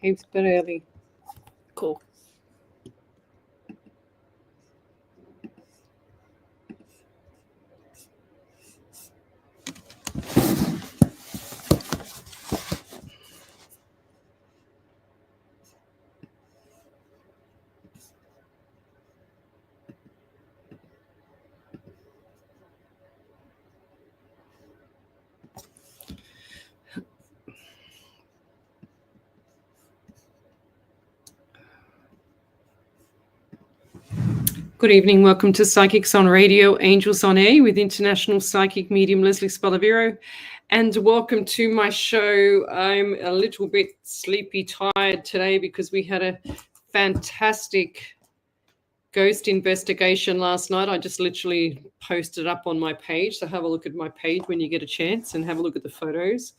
Heaps better, Ellie. Cool. Good evening. Welcome to Psychics on Radio, Angels on Air with International Psychic Medium Lesley Spaliviero. And welcome to my show. I'm a little bit sleepy, tired today because we had a fantastic ghost investigation last night. I just literally posted up on my page. So have a look at my page when you get a chance and have a look at the photos.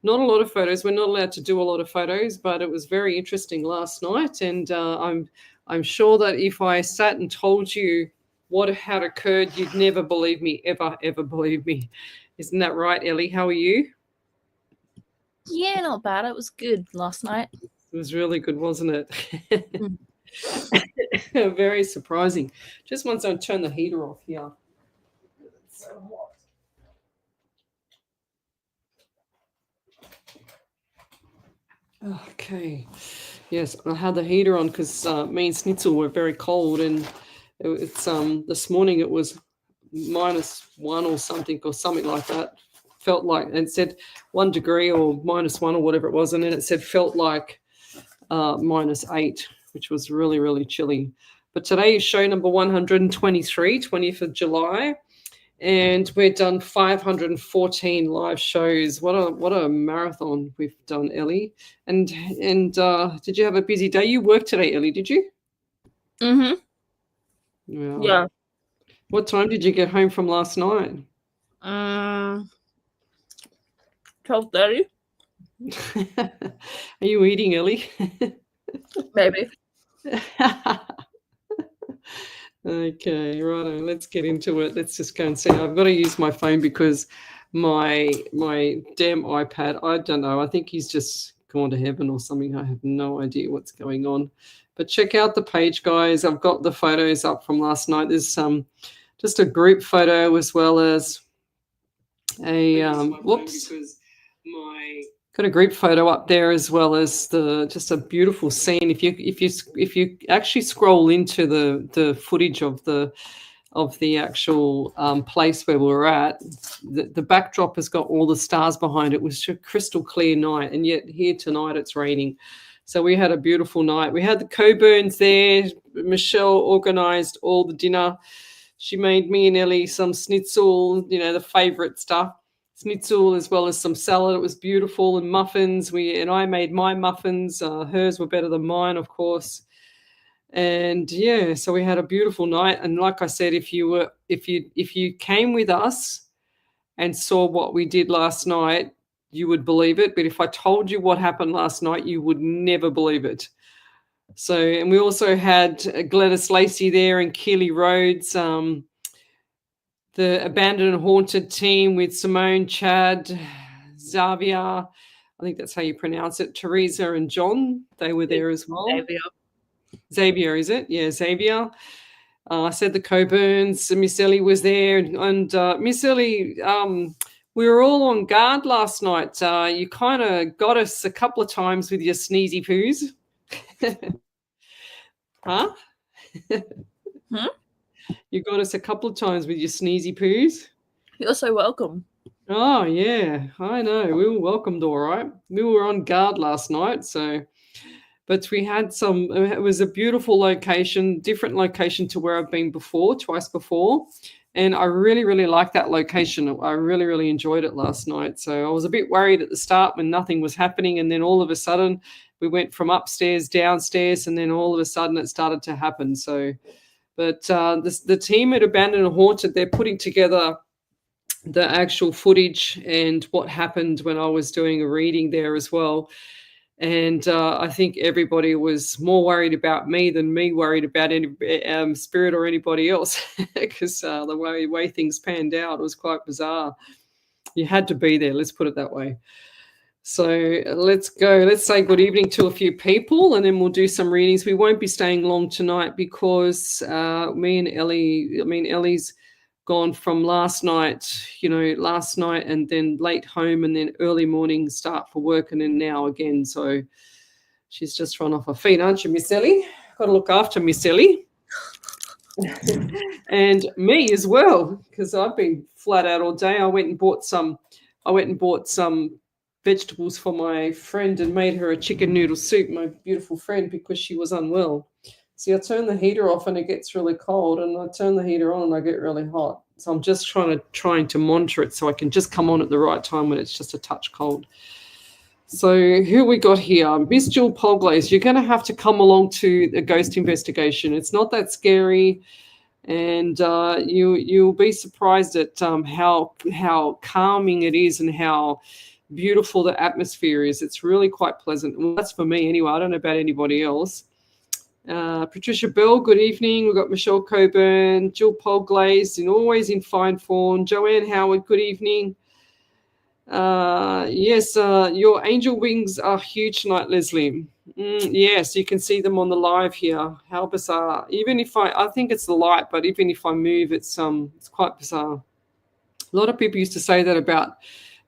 Not a lot of photos. We're not allowed to do a lot of photos, but it was very interesting last night. And I'm sure that if I sat and told you what had occurred, you'd never believe me, ever believe me. Isn't that right, Ellie? How are you? Yeah, not bad. It was good last night. It was really good, wasn't it? Very surprising. Just once I turn the heater off here. It's so hot. Okay. Yes, I had the heater on because me and Snitzel were very cold, and it's this morning it was -1 or something like that. Felt like, and it said 1 degree or -1 or whatever it was, and then it said felt like -8, which was really, really chilly. But today is show number 123, 20th of July. And we've done 514 live shows. What a marathon we've done, Ellie. And did you have a busy day? You worked today, Ellie, did you? Mm-hmm. Yeah. What time did you get home from last night? 12:30. Are you eating, Ellie? Maybe. Okay, righto. Let's get into it. Let's just go and see. I've got to use my phone because my damn iPad, I don't know. I think he's just gone to heaven or something. I have no idea what's going on. But check out the page, guys. I've got the photos up from last night. There's just a group photo as well as a got a group photo up there as well as just a beautiful scene. If you actually scroll into the footage of the actual place where we're at, the backdrop has got all the stars behind it. It was a crystal clear night, and yet here tonight it's raining. So we had a beautiful night. We had the Coburns there. Michelle organised all the dinner. She made me and Ellie some schnitzel, the favourite stuff. Schnitzel as well as some salad. It was beautiful, and muffins. I made my muffins. Hers were better than mine, of course. And yeah, so we had a beautiful night. And like I said, if you came with us and saw what we did last night, you would believe it. But if I told you what happened last night, you would never believe it. So, and we also had Gladys Lacey there and Keely Rhodes, the Abandoned and Haunted team with Simone, Chad, Xavier, I think that's how you pronounce it, Teresa and John, they were there as well. Xavier, is it? Yeah, Xavier. I said the Coburns, Miss Ellie was there. And Miss Ellie, we were all on guard last night. You kind of got us a couple of times with your sneezy poos. Huh? Huh? You got us a couple of times with your sneezy poos. You're so welcome. Oh, yeah, I know. We were welcomed all right. We were on guard last night, but we had it was a beautiful location, different location to where I've been twice before. And I really, really liked that location. I really, really enjoyed it last night. So I was a bit worried at the start when nothing was happening. And then all of a sudden we went from upstairs, downstairs, and then all of a sudden it started to happen. So, but the team at Abandoned and Haunted, they're putting together the actual footage and what happened when I was doing a reading there as well. And I think everybody was more worried about me than me worried about any spirit or anybody else because the way things panned out was quite bizarre. You had to be there, let's put it that way. So let's go. Let's say good evening to a few people, and then we'll do some readings. We won't be staying long tonight because Ellie's gone from last night, and then late home, and then early morning start for work, and then now again. So she's just run off her feet, aren't you, Miss Ellie? Got to look after Miss Ellie. And me as well, because I've been flat out all day. I went and bought some vegetables for my friend and made her a chicken noodle soup, my beautiful friend, because she was unwell. See, I turn the heater off and it gets really cold, and I turn the heater on and I get really hot. So I'm just trying to monitor it so I can just come on at the right time when it's just a touch cold. So who we got here? Miss Jill Polglaze, you're going to have to come along to a ghost investigation. It's not that scary, and you'll be surprised at how calming it is and how beautiful the atmosphere is. It's really quite pleasant. Well, that's for me anyway. I don't know about anybody else. Patricia Bell, good evening. We've got Michelle Coburn, Jill Polglaze, and always in fine form. Joanne Howard, good evening. Yes, your angel wings are huge tonight, Leslie. Yes, you can see them on the live here. How bizarre. Even if I think it's the light, but even if I move, it's quite bizarre. A lot of people used to say that about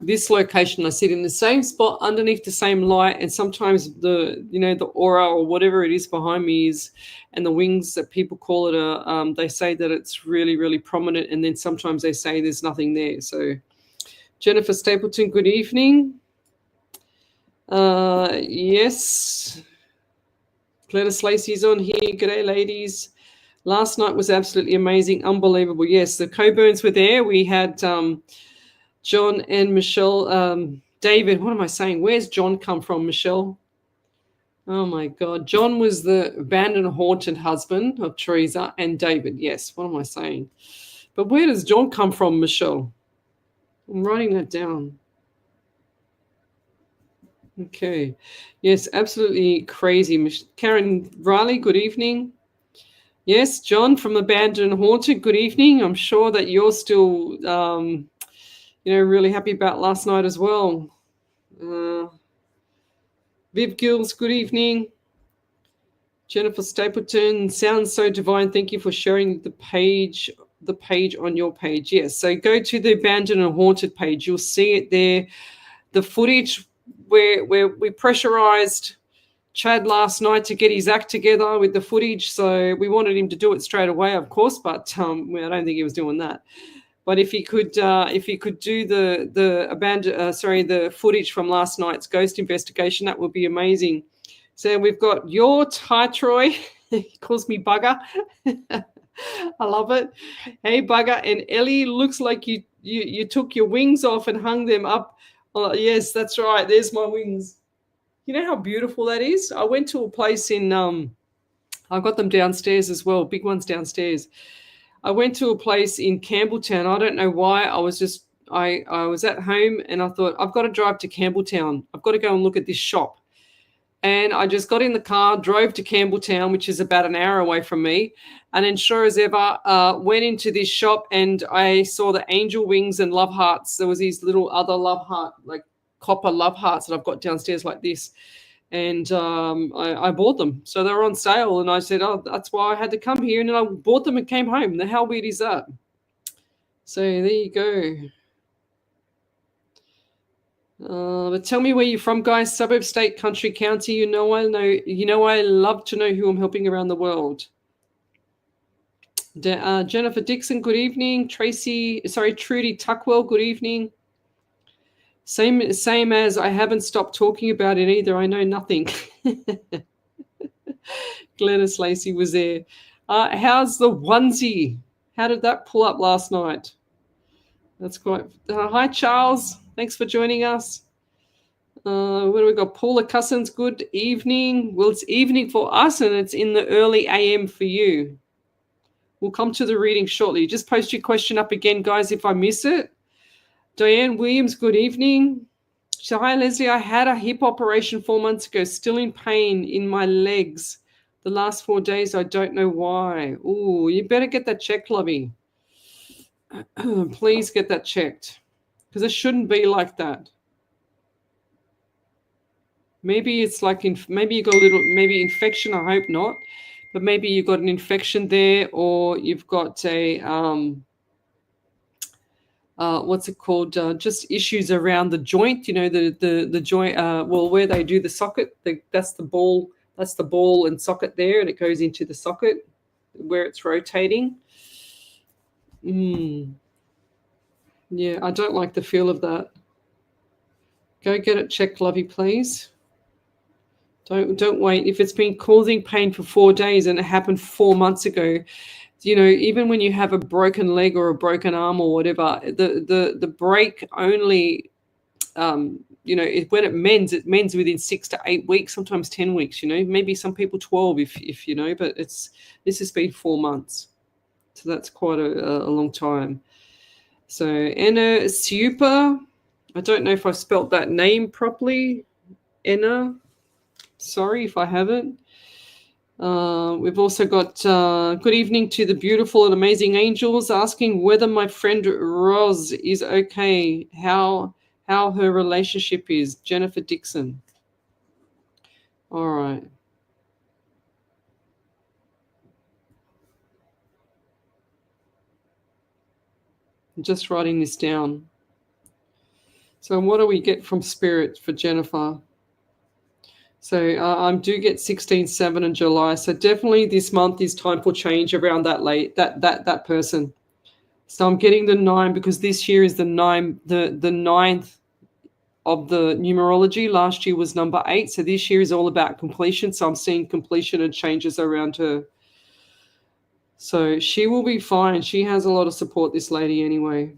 this location. I sit in the same spot underneath the same light, and sometimes the aura or whatever it is behind me is, and the wings that people call it they say that it's really, really prominent, and then sometimes they say there's nothing there. So Jennifer Stapleton, good evening. Yes. Gladys Lacey's on here. G'day, ladies. Last night was absolutely amazing. Unbelievable. Yes, the Coburns were there. We had John and Michelle. David, what am I saying? Where's John come from, Michelle? Oh, my God. John was the abandoned, haunted husband of Teresa and David. Yes, what am I saying? But where does John come from, Michelle? I'm writing that down. Okay. Yes, absolutely crazy. Karen Riley, good evening. Yes, John from Abandoned and Haunted, good evening. I'm sure that you're still, really happy about last night as well. Viv Gills, good evening. Jennifer Stapleton, sounds so divine. Thank you for sharing the page on your page. Yes, so go to the Abandoned and Haunted page. You'll see it there. The footage where we pressurized Chad last night to get his act together with the footage. So we wanted him to do it straight away, of course, but I don't think he was doing that. But if he could do the footage from last night's ghost investigation, that would be amazing. So we've got hi Troy. He calls me Bugger. I love it. Hey Bugger, and Ellie, looks like you took your wings off and hung them up. Oh, yes, that's right. There's my wings. You know how beautiful that is? I went to a place in I got them downstairs as well, big ones downstairs. I went to a place in Campbelltown. I don't know why. I was at home and I thought, I've got to drive to Campbelltown. I've got to go and look at this shop. And I just got in the car, drove to Campbelltown, which is about an hour away from me. And then sure as ever, went into this shop and I saw the angel wings and love hearts. There was these little other love heart, like copper love hearts that I've got downstairs like this. And I bought them. So they were on sale. And I said, oh, that's why I had to come here. And then I bought them and came home. How weird is that? So there you go. But tell me where you're from, guys. Suburb, state, country, county. I love to know who I'm helping around the world. Jennifer Dixon, good evening. Trudy Tuckwell, good evening. Same as I haven't stopped talking about it either. I know nothing. Gladys Lacey was there. How's the onesie? How did that pull up last night? That's quite. Hi, Charles. Thanks for joining us. What do we got? Paula Cousins, good evening. Well, it's evening for us and it's in the early AM for you. We'll come to the reading shortly. Just post your question up again, guys, if I miss it. Diane Williams, good evening. Hi, Leslie. I had a hip operation 4 months ago, still in pain in my legs. The last 4 days, I don't know why. Oh, you better get that checked, lovey. Please get that checked because it shouldn't be like that. Maybe it's like maybe you got a little infection. I hope not, but maybe you got an infection there, or you've got a what's it called? Just issues around the joint. You know, the joint. Well, where they do the socket. That's the ball. That's the ball and socket there, and it goes into the socket where it's rotating. Yeah, I don't like the feel of that. Go get it checked, lovey, please. Don't wait. If it's been causing pain for 4 days and it happened 4 months ago, you know, even when you have a broken leg or a broken arm or whatever, the break only, you know, when it mends within 6 to 8 weeks, sometimes 10 weeks. You know, maybe some people 12 if you know, but this has been 4 months, so that's quite a long time. So Enna Siupa, I don't know if I've spelt that name properly. Enna. Sorry if I haven't. We've also got good evening to the beautiful and amazing angels, asking whether my friend Roz is okay, how her relationship is. Jennifer Dixon. All right. I'm just writing this down. So what do we get from Spirit for Jennifer? So I do get 16/7 in July. So definitely this month is time for change around that person. So I'm getting the 9 because this year is the 9th of the numerology. Last year was number 8. So this year is all about completion. So I'm seeing completion and changes around her. So she will be fine. She has a lot of support, this lady, anyway.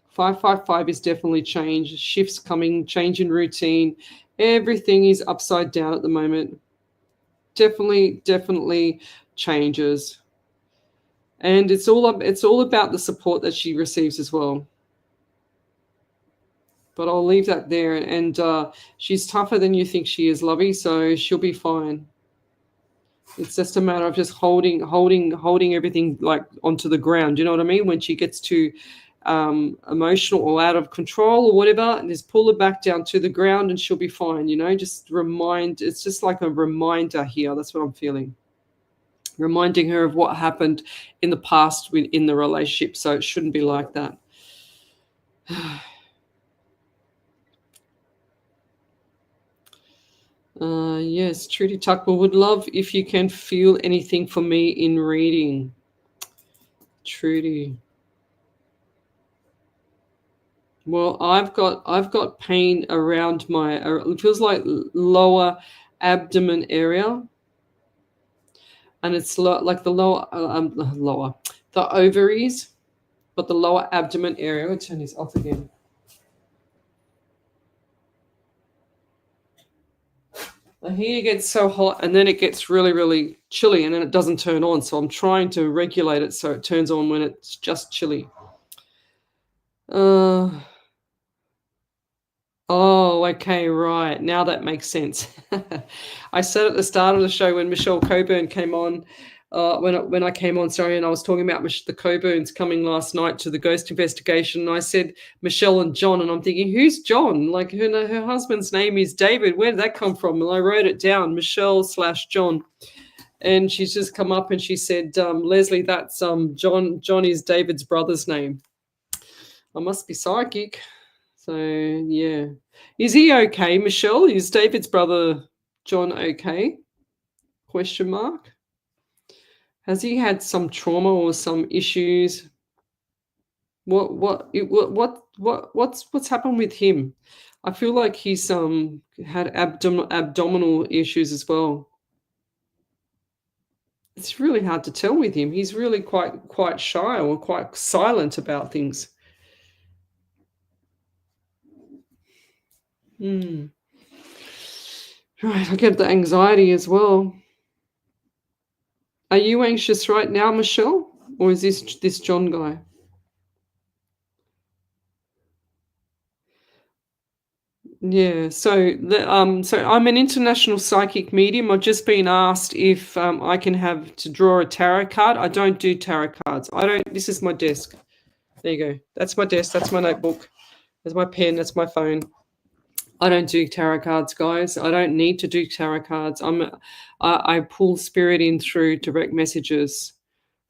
555 is definitely change. Shifts coming, change in routine. Everything is upside down at the moment. Definitely changes. And it's all about the support that she receives as well. But I'll leave that there. And she's tougher than you think she is, Lovey, so she'll be fine. It's just a matter of just holding everything like onto the ground. You know what I mean? When she gets too emotional or out of control or whatever, and just pull her back down to the ground and she'll be fine. You know, just it's just like a reminder here. That's what I'm feeling. Reminding her of what happened in the past in the relationship. So it shouldn't be like that. Yes, Trudy Tuckwell would love if you can feel anything for me in reading. Trudy. Well, I've got pain around it feels like lower abdomen area, and it's like the lower the ovaries, but the lower abdomen area. I'll turn this off again. Here it gets so hot, and then it gets really, really chilly, and then it doesn't turn on. So I'm trying to regulate it so it turns on when it's just chilly. Oh, okay, right. Now that makes sense. I said at the start of the show when Michelle Coburn came on, when I came on, sorry, and I was talking about the Coburns coming last night to the ghost investigation, and I said Michelle and John, and I'm thinking, who's John? Like her husband's name is David. Where did that come from? And I wrote it down, Michelle/John. And she's just come up and she said, Lesley, that's John. John is David's brother's name. I must be psychic. So, yeah. Is he okay, Michelle? Is David's brother John okay? Question mark. Has he had some trauma or some issues? What's happened with him? I feel like he's had abdominal issues as well. It's really hard to tell with him. He's really quite shy or quite silent about things. Right, I get the anxiety as well. Are you anxious right now, Michelle? Or is this John guy? Yeah, so I'm an international psychic medium. I've just been asked if I can have to draw a tarot card. I don't do tarot cards. This is my desk. There you go. That's my desk. That's my notebook. There's my pen. That's my phone. I don't do tarot cards, guys. I don't need to do tarot cards. I pull spirit in through direct messages.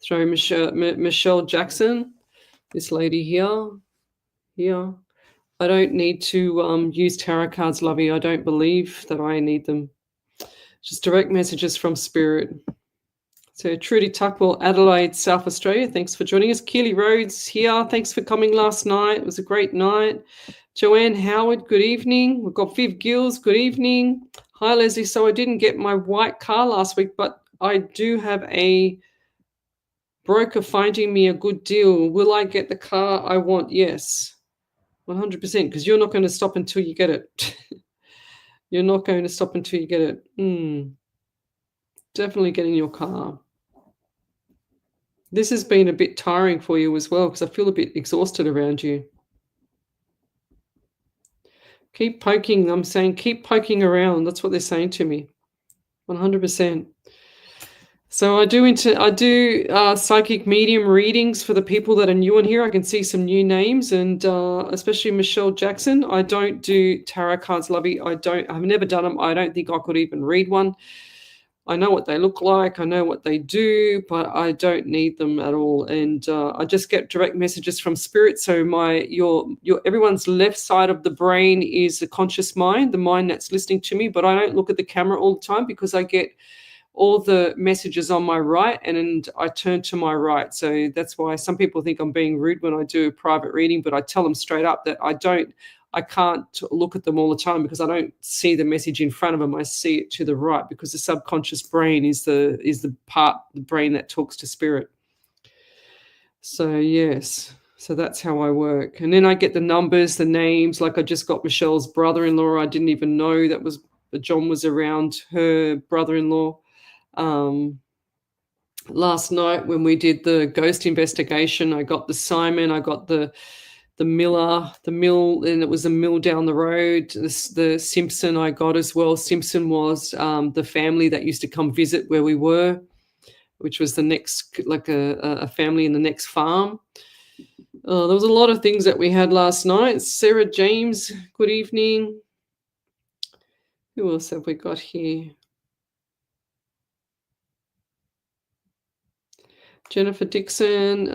Through Michelle Jackson, this lady here. I don't need to use tarot cards, Lovey. I don't believe that I need them. Just direct messages from spirit. So Trudy Tuckwell, Adelaide, South Australia, thanks for joining us. Keely Rhodes here, thanks for coming last night. It was a great night. Joanne Howard, good evening. We've got Viv Gills, good evening. Hi, Leslie. So I didn't get my white car last week, but I do have a broker finding me a good deal. Will I get the car I want? Yes, 100%, because you're not going to stop until you get it. You're not going to stop until you get it. Definitely getting your car. This has been a bit tiring for you as well, because I feel a bit exhausted around you. Keep poking. I'm saying keep poking around. That's what they're saying to me. 100%. So I do psychic medium readings for the people that are new in here. I can see some new names, and especially Michelle Jackson. I don't do tarot cards, Lovey. I've never done them. I don't think I could even read one. I know what they look like. I know what they do, but I don't need them at all. And I just get direct messages from spirit. So your everyone's left side of the brain is the conscious mind, the mind that's listening to me. But I don't look at the camera all the time, because I get all the messages on my right, and I turn to my right. So that's why some people think I'm being rude when I do a private reading, but I tell them straight up that I can't look at them all the time, because I don't see the message in front of them. I see it to the right, because the subconscious brain is the part of the brain that talks to spirit. So yes, so that's how I work. And then I get the numbers, the names. Like I just got Michelle's brother-in-law. I didn't even know that John was around her brother-in-law. Last night when we did the ghost investigation, I got the Simon, I got the mill, and it was a mill down the road. The Simpson I got as well. Simpson was the family that used to come visit where we were, which was the next, like a family in the next farm. There was a lot of things that we had last night. Sarah James, good evening. Who else have we got here? Jennifer Dixon.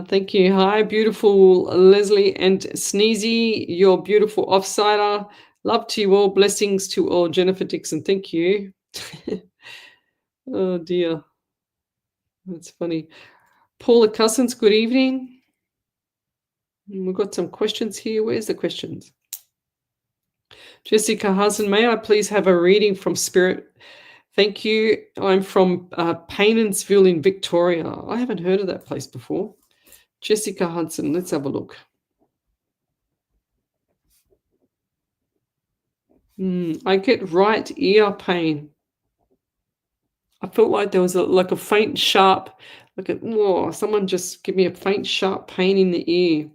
Thank you. Hi, beautiful Leslie and Sneezy, your beautiful offsider. Love to you all. Blessings to all. Jennifer Dixon, thank you. Oh, dear. That's funny. Paula Cousins, good evening. We've got some questions here. Where's the questions? Jessica Hudson, may I please have a reading from Spirit? Thank you. I'm from Paynensville in Victoria. I haven't heard of that place before. Jessica Hudson, let's have a look. I get right ear pain. I felt like there was a faint, sharp, someone just give me a faint, sharp pain in the ear.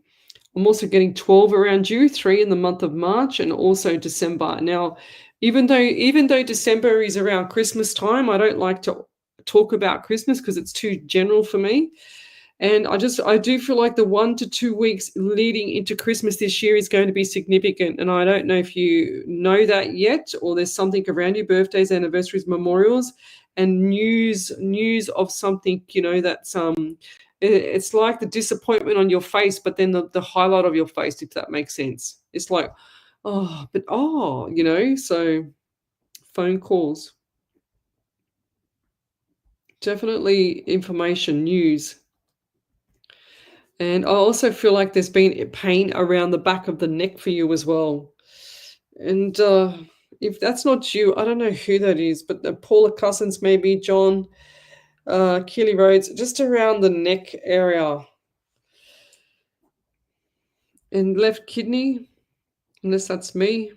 I'm also getting 12 around you, 3 in the month of March, and also December. Now, even though December is around Christmas time, I don't like to talk about Christmas because it's too general for me. And I do feel like the 1 to 2 weeks leading into Christmas this year is going to be significant. And I don't know if you know that yet, or there's something around you, birthdays, anniversaries, memorials, and news of something, that's it's like the disappointment on your face, but then the highlight of your face, if that makes sense. It's like, so phone calls. Definitely information, news. And I also feel like there's been pain around the back of the neck for you as well. And if that's not you, I don't know who that is, but the Paula Cousins, maybe John, Keely Rhodes, just around the neck area. And left kidney, unless that's me.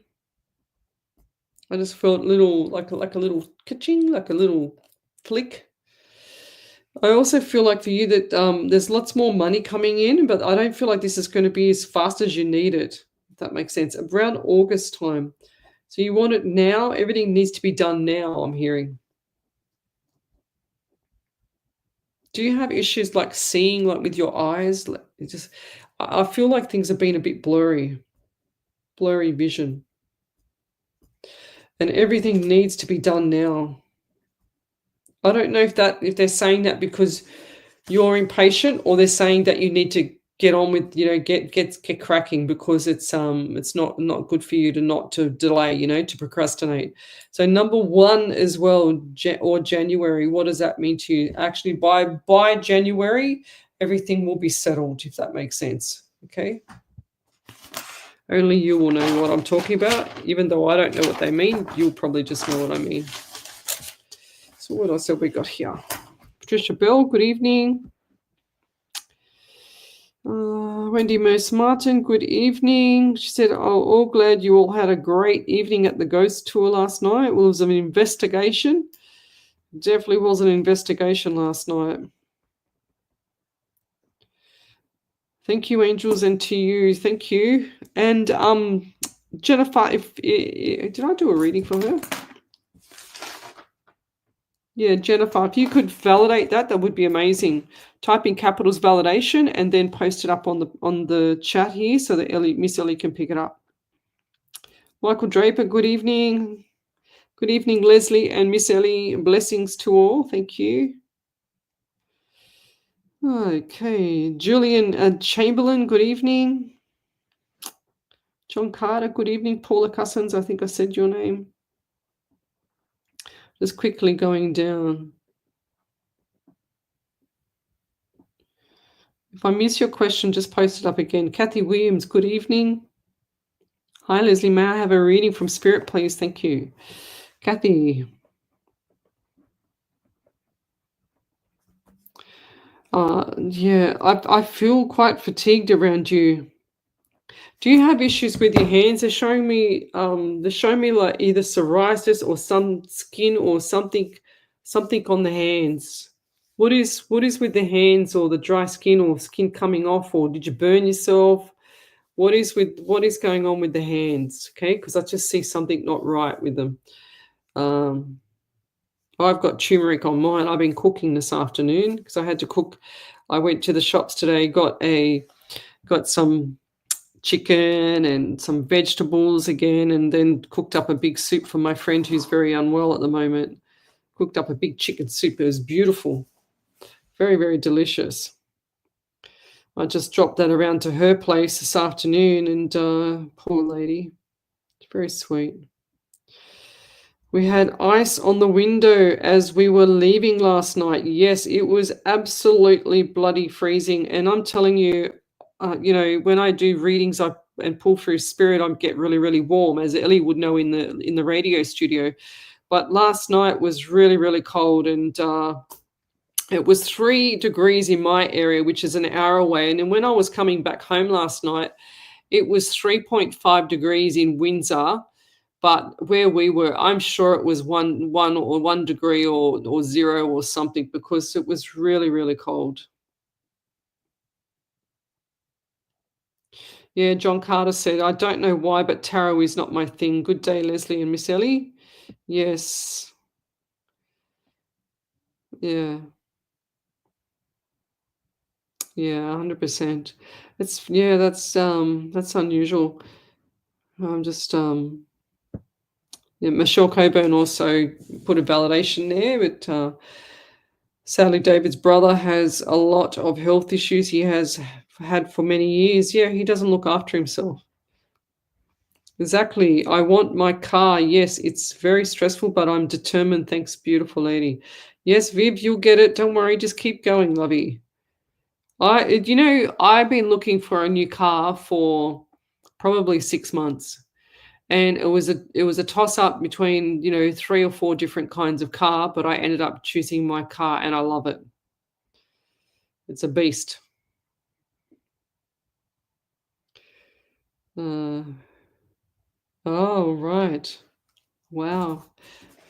I just felt like a little ka-ching, like a little flick. I also feel like for you that there's lots more money coming in, but I don't feel like this is going to be as fast as you need it, if that makes sense. Around August time. So you want it now. Everything needs to be done now, I'm hearing. Do you have issues like seeing, like with your eyes? I feel like things have been a bit blurry. blurry vision. And everything needs to be done now. I don't know if they're saying that because you're impatient, or they're saying that you need to get on with, get cracking, because it's not good for you to delay, to procrastinate. So number 1 as well, or January, what does that mean to you? Actually, by January, everything will be settled, if that makes sense. Okay. Only you will know what I'm talking about. Even though I don't know what they mean, you'll probably just know what I mean. So what else have we got here? Patricia Bell, good evening. Wendy Moose Martin, good evening. She said, all glad you all had a great evening at the ghost tour last night. It was an investigation. Definitely was an investigation last night. Thank you, angels, and to you. Thank you. And Jennifer, did I do a reading for her? Yeah, Jennifer, if you could validate that would be amazing. Type in capitals validation and then post it up on the chat here so that Miss Ellie can pick it up. Michael Draper, good evening. Good evening, Leslie and Miss Ellie. Blessings to all. Thank you. Okay, Julian Chamberlain, good evening. John Carter, good evening. Paula Cousins, I think I said your name. Just quickly going down. If I miss your question, just post it up again. Kathy Williams, good evening. Hi, Leslie. May I have a reading from Spirit, please? Thank you. Kathy. Yeah, I feel quite fatigued around you. Do you have issues with your hands? They're showing me like either psoriasis or some skin or something on the hands. What is with the hands, or the dry skin, or skin coming off, or did you burn yourself? What is going on with the hands? Okay, because I just see something not right with them. I've got turmeric on mine. I've been cooking this afternoon because I had to cook. I went to the shops today, got some chicken and some vegetables again, and then cooked up a big soup for my friend who's very unwell at the moment. Cooked up a big chicken soup. It was beautiful. Very, very delicious. I just dropped that around to her place this afternoon, and poor lady. It's very sweet. We had ice on the window as we were leaving last night. Yes, it was absolutely bloody freezing. And I'm telling you, when I do readings and pull through spirit, I get really, really warm, as Ellie would know in the radio studio. But last night was really, really cold, and it was 3 degrees in my area, which is an hour away. And then when I was coming back home last night, it was 3.5 degrees in Windsor. But where we were, I'm sure it was 1 degree or 0 or something, because it was really, really cold. Yeah, John Carter said, I don't know why, but tarot is not my thing. Good day, Leslie and Miss Ellie. Yes. Yeah. Yeah, 100%. That's unusual. I'm just Michelle Coburn also put a validation there, but sadly David's brother has a lot of health issues he has had for many years. Yeah, he doesn't look after himself. Exactly. I want my car. Yes, it's very stressful, but I'm determined. Thanks, beautiful lady. Yes, Viv, you'll get it. Don't worry. Just keep going, lovey. I've been looking for a new car for probably 6 months. And it was a toss-up between, 3 or 4 different kinds of car, but I ended up choosing my car, and I love it. It's a beast. Oh, right. Wow.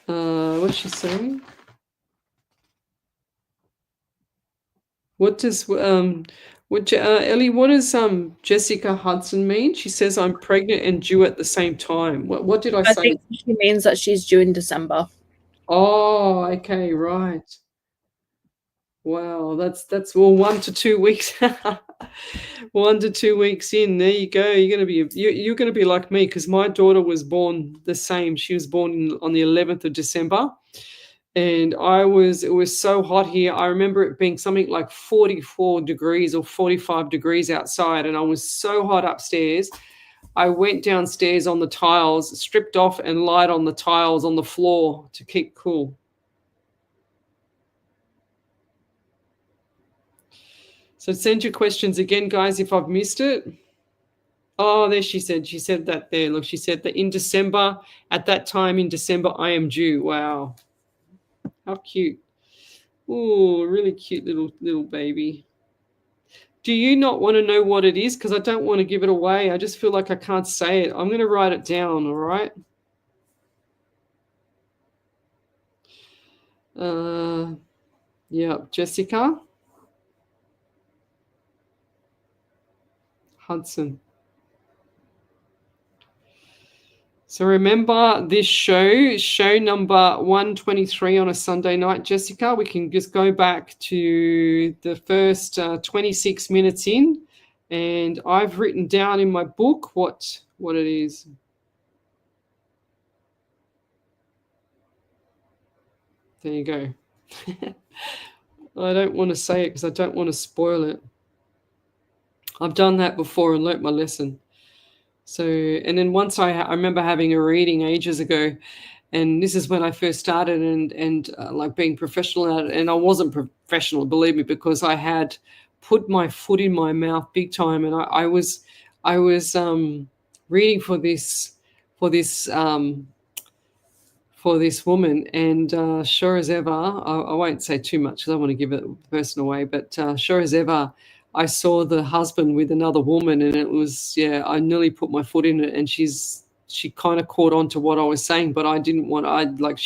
What's she saying? What does Ellie, what does Jessica Hudson mean? She says I'm pregnant and due at the same time. What did I say? I think she means that she's due in December. Oh, okay, right. Wow, that's well 1 to 2 weeks. 1 to 2 weeks in, there you go. You're gonna be like me because my daughter was born the same. She was born on the 11th of December, and it was so hot here. I remember it being something like 44 degrees or 45 degrees outside, and I was so hot upstairs. I went downstairs on the tiles, stripped off, and lied on the tiles on the floor to keep cool. So send your questions again, guys, if I've missed it. Oh, there she said that there. Look, she said that in December, at that time in December, I am due. Wow. How cute. Oh, really cute little baby. Do you not want to know what it is? Because I don't want to give it away. I just feel like I can't say it. I'm going to write it down, all right? Yeah, Jessica Hudson. So remember this show number 123 on a Sunday night, Jessica. We can just go back to the first 26 minutes in, and I've written down in my book what it is. There you go. I don't want to say it because I don't want to spoil it. I've done that before and learnt my lesson. So, and then once I remember having a reading ages ago, and this is when I first started and like being professional at it, and I wasn't professional, believe me, because I had put my foot in my mouth big time, and I was reading for this woman, and sure as ever, I won't say too much because I want to give it the person away, but sure as ever, I saw the husband with another woman, and it was, yeah, I nearly put my foot in it, and she kind of caught on to what I was saying, but she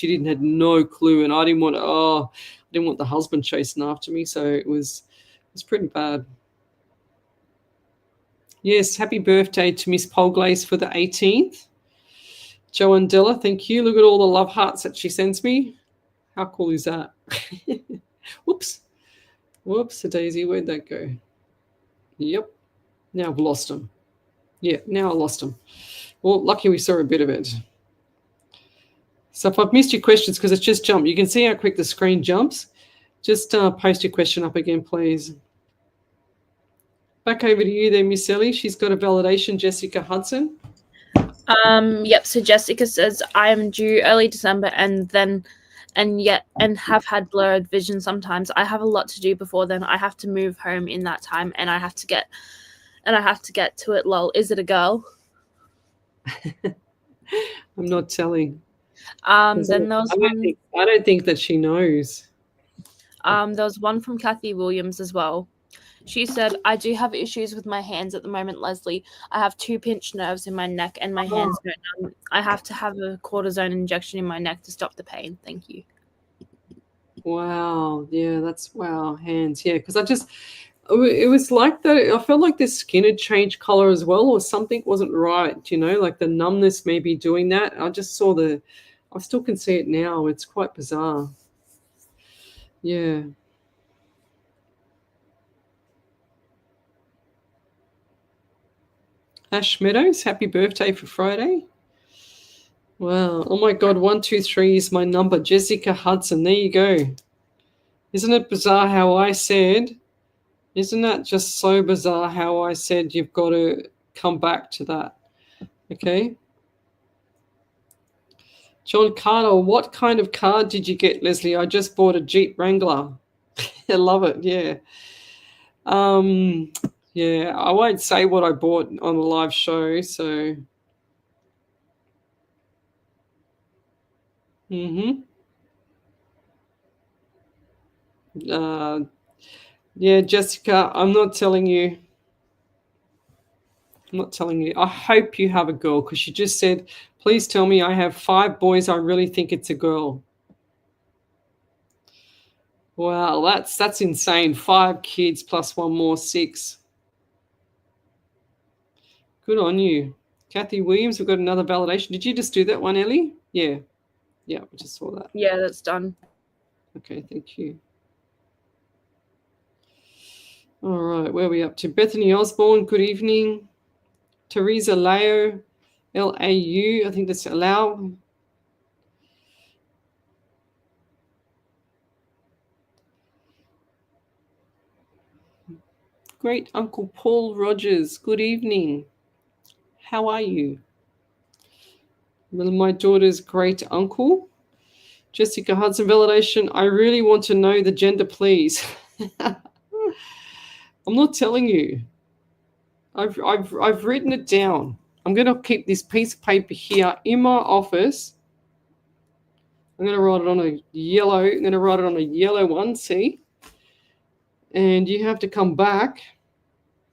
didn't had no clue, and I didn't want the husband chasing after me, so it was pretty bad. Yes, happy birthday to Miss Polglaze for the 18th. Joan Della, thank you. Look at all the love hearts that she sends me. How cool is that? Whoops, a daisy, where'd that go? Yep. Now I've lost him. Yeah, now I lost him. Well, lucky we saw a bit of it. So if I've missed your questions because it's just jumped, you can see how quick the screen jumps. Just post your question up again, please. Back over to you there, Miss Ellie. She's got a validation, Jessica Hudson. Yep. So Jessica says I am due early December and have had blurred vision sometimes. I have a lot to do before then. I have to move home in that time, and I have to get to it. Lol. Is it a girl? I'm not telling. Then there was I don't think that she knows. There was one from Kathy Williams as well. She said, I do have issues with my hands at the moment, Lesley. I have 2 pinched nerves in my neck and my hands go numb. I have to have a cortisone injection in my neck to stop the pain. Thank you. Wow. Yeah, wow. Hands. Yeah, because it was like that. I felt like the skin had changed color as well, or something wasn't right, like the numbness maybe doing that. I just saw I still can see it now. It's quite bizarre. Yeah. Ash Meadows, happy birthday for Friday. Wow. Oh my God, 123 is my number. Jessica Hudson, there you go. Isn't it bizarre how I said, isn't that just so bizarre how I said you've got to come back to that? Okay. John Carter, what kind of car did you get, Lesley? I just bought a Jeep Wrangler. I love it, yeah. Yeah, I won't say what I bought on a live show, so. Yeah, Jessica, I'm not telling you. I hope you have a girl, because she just said, please tell me I have 5 boys. I really think it's a girl. Wow, that's insane. 5 kids plus 1 more, 6. Good on you. Kathy Williams, we've got another validation. Did you just do that one, Ellie? Yeah. Yeah, I just saw that. Yeah, that's done. Okay, thank you. All right, where are we up to? Bethany Osborne, good evening. Teresa Lao, L-A-U, I think that's allow. Great Uncle Paul Rogers, good evening. How are you? My daughter's great uncle. Jessica Hudson, validation. I really want to know the gender, please. I'm not telling you. I've written it down. I'm going to keep this piece of paper here in my office. I'm going to write it on a yellow. I'm going to write it on a yellow one, see? And you have to come back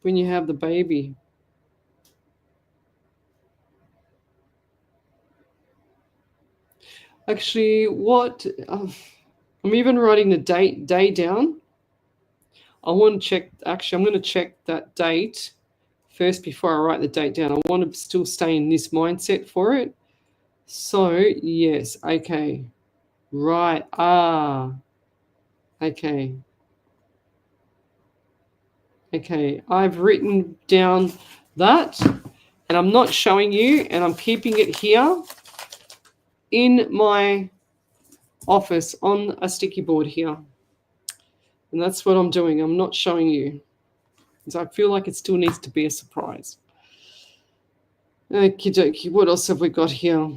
when you have the baby. Actually, what? I'm even writing the day down. I want to check. Actually, I'm going to check that date first before I write the date down. I want to still stay in this mindset for it. So, yes, okay. Right. Okay. Okay, I've written down that, and I'm not showing you, and I'm keeping it here in my office on a sticky board here. And that's what I'm doing. I'm not showing you, because I feel like it still needs to be a surprise. Okie dokie, what else have we got here?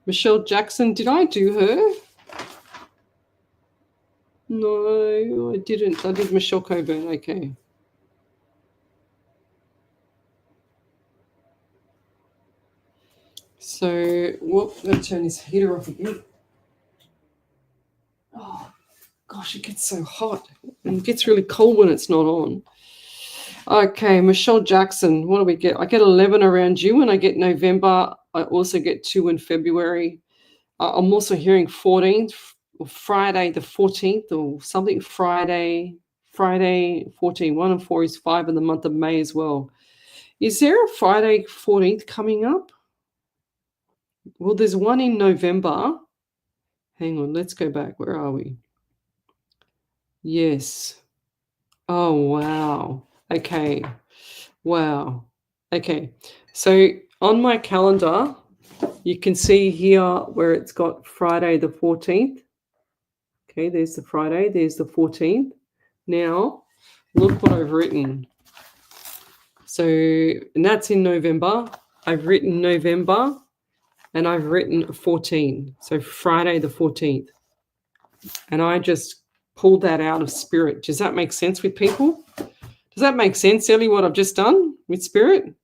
Michelle Jackson, did I do her? No, I didn't. I did Michelle Coburn, okay. So, whoop, I'm going to turn this heater off again. Oh, gosh, it gets so hot. And it gets really cold when it's not on. Okay, Michelle Jackson, what do we get? I get 11 around you, and I get November. I also get 2 in February. I'm also hearing 14th, or Friday the 14th, or something Friday 14. 1 and 4 is 5 in the month of May as well. Is there a Friday 14th coming up? Well, there's one in November. Hang on, let's go back. Where are we? Yes. Oh, wow. Okay. Wow. Okay. So on my calendar, you can see here where it's got Friday the 14th. Okay, there's the Friday. There's the 14th. Now, look what I've written. So, and that's in November. I've written November, and I've written 14. So Friday the 14th. And I just pulled that out of spirit. Does that make sense with people? Does that make sense, Ellie, what I've just done with spirit?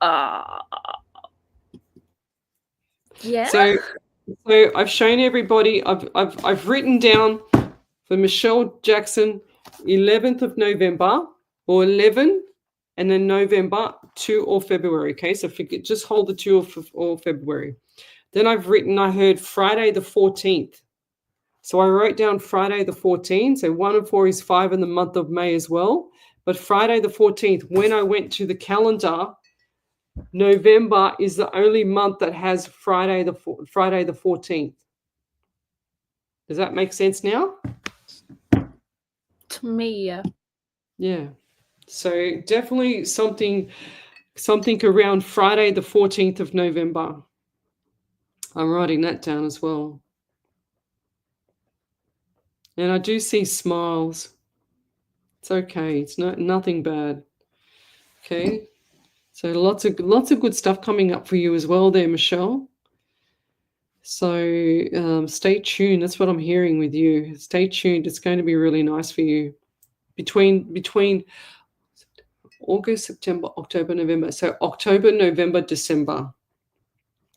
Yeah. So I've shown everybody. I've written down for Michelle Jackson, 11th of November, or 11, and then November, 2 or February. Okay, so forget, just hold the 2 or February. Then I've written, I heard Friday the 14th. So I wrote down Friday the 14th. So 1 and 4 is 5 in the month of May as well. But Friday the 14th, when I went to the calendar, November is the only month that has Friday the 14th. Does that make sense now? To me, yeah. Yeah. So definitely something around Friday the 14th of November. I'm writing that down as well. And I do see smiles. It's okay. It's nothing bad. Okay. So lots of good stuff coming up for you as well there, Michelle. So stay tuned. That's what I'm hearing with you. Stay tuned. It's going to be really nice for you. Between August, September, October, November. So October, November, December.